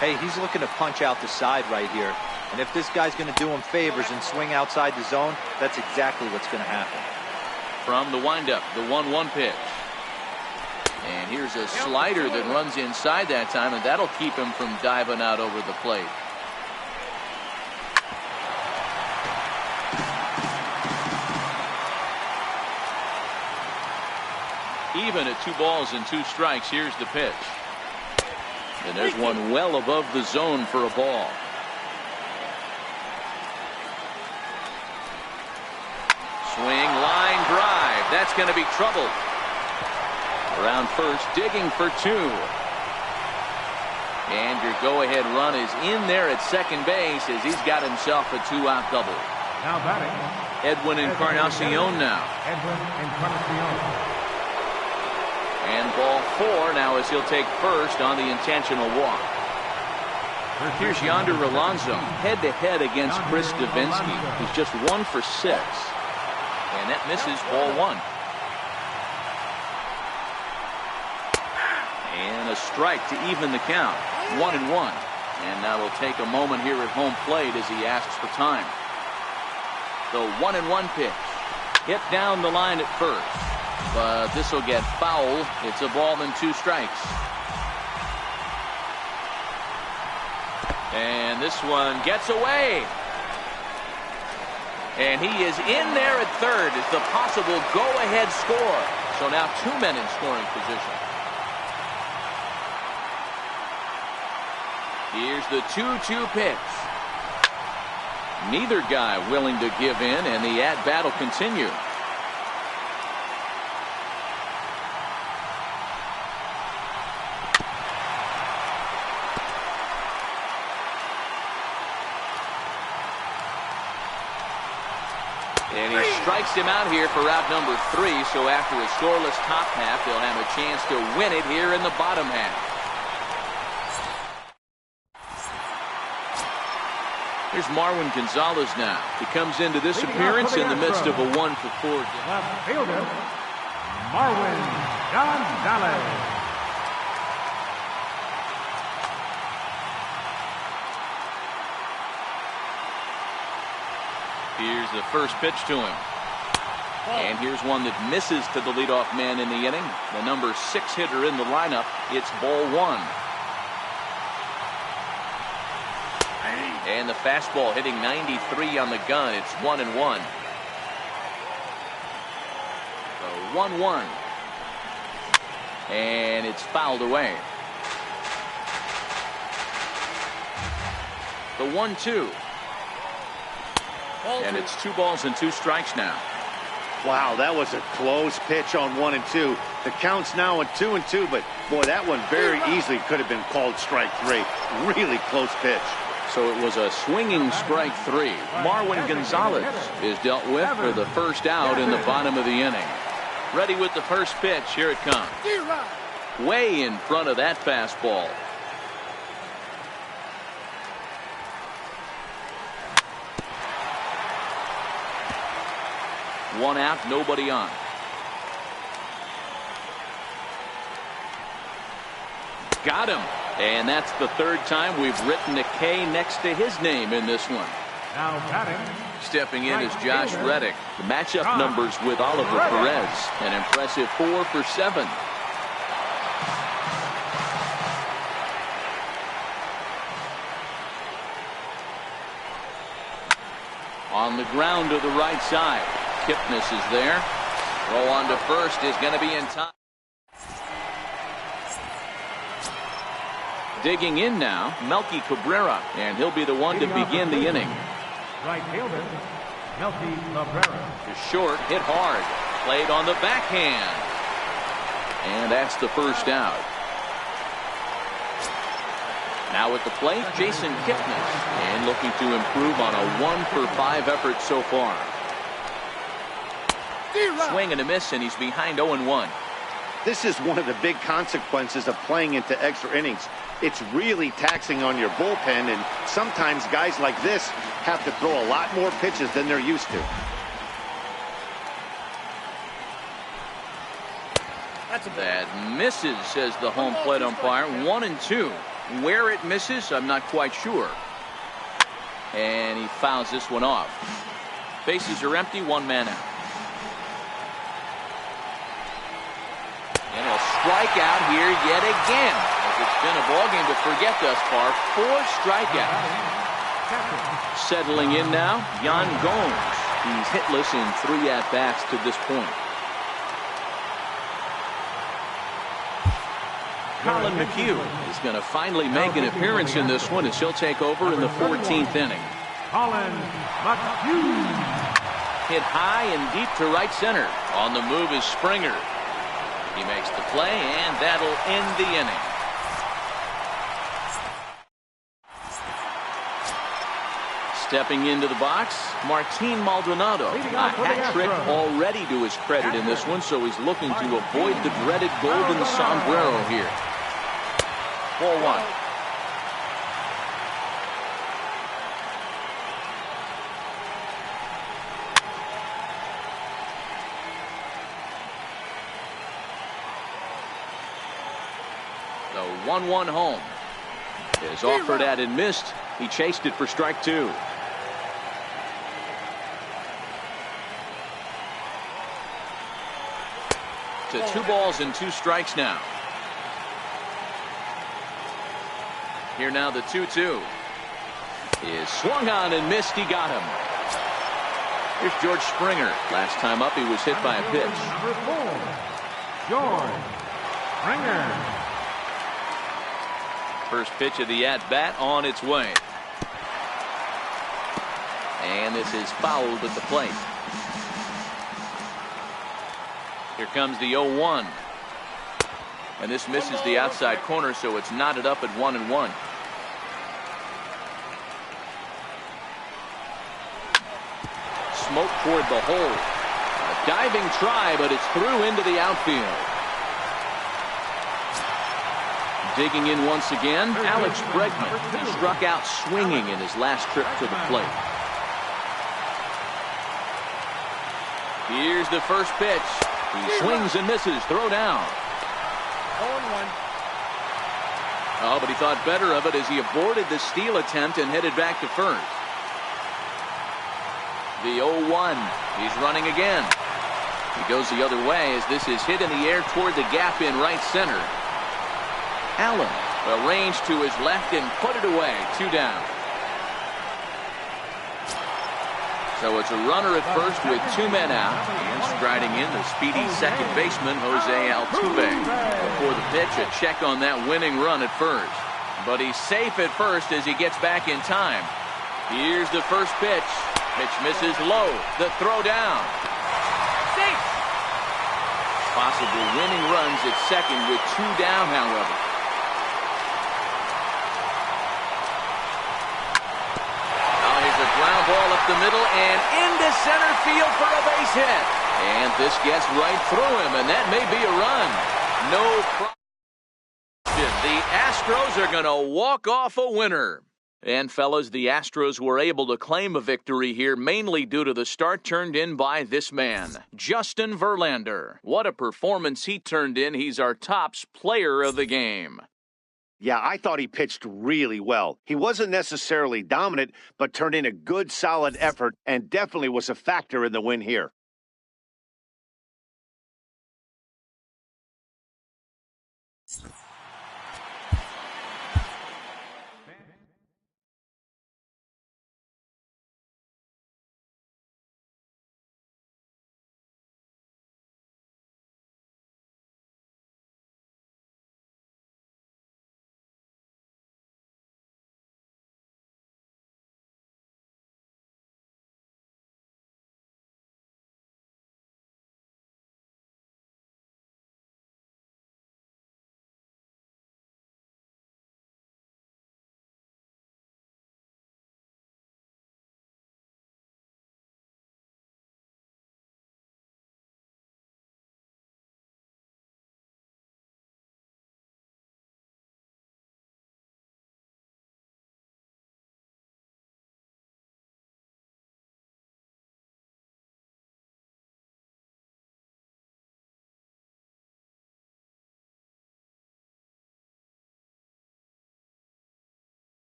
Speaker 4: Hey, he's looking to punch out the side right here. And if this guy's going to do him favors and swing outside the zone, that's exactly what's going to happen.
Speaker 1: From the windup, the 1-1 pitch. And here's a slider that runs inside that time, and that'll keep him from diving out over the plate. Even at 2 balls and 2 strikes, here's the pitch. And there's one well above the zone for a ball. Swing, line drive. That's going to be trouble. Around first, digging for 2. And your go-ahead run is in there at second base as he's got himself a 2-out double.
Speaker 2: Now batting,
Speaker 1: Edwin Encarnacion now.
Speaker 2: Edwin Encarnacion.
Speaker 1: And ball 4 now as he'll take first on the intentional walk. Here's Yonder Alonso head-to-head against Chris Davinsky. He's just 1 for 6. And that misses ball 1. a strike to even the count. 1-1. And now he'll take a moment here at home plate as he asks for time. The 1-1 pitch. Hit down the line at first. But this will get foul. It's a ball and 2 strikes. And this one gets away. And he is in there at third. It's the possible go-ahead score. So now 2 men in scoring position. Here's the 2-2 pitch. Neither guy willing to give in, and the at-bat will continue. And he strikes him out here for out number 3. So after a scoreless top half, they'll have a chance to win it here in the bottom half. Here's Marwin Gonzalez now. He comes into this appearance in the midst of a 1-for-4 game.
Speaker 2: Left fielder, Marwin Gonzalez.
Speaker 1: Here's the first pitch to him. And here's one that misses to the leadoff man in the inning. The number 6 hitter in the lineup. It's ball 1. And the fastball hitting 93 on the gun. It's 1-1. The 1-1. And it's fouled away. The 1-2. And it's 2 balls and 2 strikes now.
Speaker 3: Wow, that was a close pitch on 1 and 2. The count's now at 2 and 2, but boy, that one very easily could have been called strike 3. Really close pitch.
Speaker 1: So it was a swinging strike 3. Marwin Gonzalez is dealt with for the first out in the bottom of the inning. Ready with the first pitch. Here it comes. Way in front of that fastball. One out, nobody on. Got him. And that's the 3rd time we've written a K next to his name in this one.
Speaker 2: Now batting.
Speaker 1: Stepping in is Josh Reddick. The matchup numbers with Oliver Perez. An impressive 4 for 7. On the ground to the right side. Kipnis is there. Throw on to first is going to be in time. Digging in now, Melky Cabrera, and he'll be the one to begin the inning.
Speaker 2: Right fielder, Melky Cabrera.
Speaker 1: To short, hit hard, played on the backhand. And that's the first out. Now at the plate, Jason Kipnis, and looking to improve on a 1-for-5 effort so far. Swing and a miss, and he's behind 0-1.
Speaker 3: This is one of the big consequences of playing into extra innings. It's really taxing on your bullpen, and sometimes guys like this have to throw a lot more pitches than they're used to.
Speaker 1: That misses, says the home plate umpire. 1-2. Where it misses, I'm not quite sure. And he fouls this one off. Bases are empty, 1 man out. And a strikeout here yet again. As it's been a ballgame to forget thus far. 4 strikeouts. Settling in now, Yan Gomes. He's hitless in 3 at-bats to this point. Colin McHugh is going to finally make an appearance in this one as he'll take over in the 14th inning.
Speaker 2: Colin McHugh.
Speaker 1: Hit high and deep to right center. On the move is Springer. He makes the play, and that'll end the inning. Stepping into the box, Martin Maldonado. A hat trick already to his credit in this one, so he's looking to avoid the dreaded golden sombrero here. Ball 1. The 1-1 home. Is offered at and missed. He chased it for strike 2. To 2 balls and 2 strikes now. Here now the 2-2. Is swung on and missed. He got him. Here's George Springer. Last time up he was hit by a pitch.
Speaker 2: Number 4, George Springer.
Speaker 1: First pitch of the at-bat on its way. And this is fouled at the plate. Here comes the 0-1. And this misses the outside corner, so it's knotted up at 1-1. Smoke toward the hole. A diving try, but it's through into the outfield. Digging in once again, Alex Bregman. He struck out swinging in his last trip to the plate. Here's the first pitch. He swings and misses. Throw down.
Speaker 5: 0-1.
Speaker 1: Oh, but he thought better of it as he aborted the steal attempt and headed back to first. The 0-1. He's running again. He goes the other way as this is hit in the air toward the gap in right center. Allen arranged to his left and put it away. 2 down. So it's a runner at first with 2 men out, and striding in the speedy second baseman Jose Altuve. Before the pitch, a check on that winning run at first. But he's safe at first as he gets back in time. Here's the first pitch. Pitch misses low. The throw down.
Speaker 5: Safe.
Speaker 1: Possible winning runs at second with 2 down, however. Ground ball up the middle and into center field for a base hit. And this gets right through him, and that may be a run. No problem. The Astros are going to walk off a winner. And, fellas, the Astros were able to claim a victory here mainly due to the start turned in by this man, Justin Verlander. What a performance he turned in. He's our tops player of the game.
Speaker 3: Yeah, I thought he pitched really well. He wasn't necessarily dominant, but turned in a good, solid effort and definitely was a factor in the win here.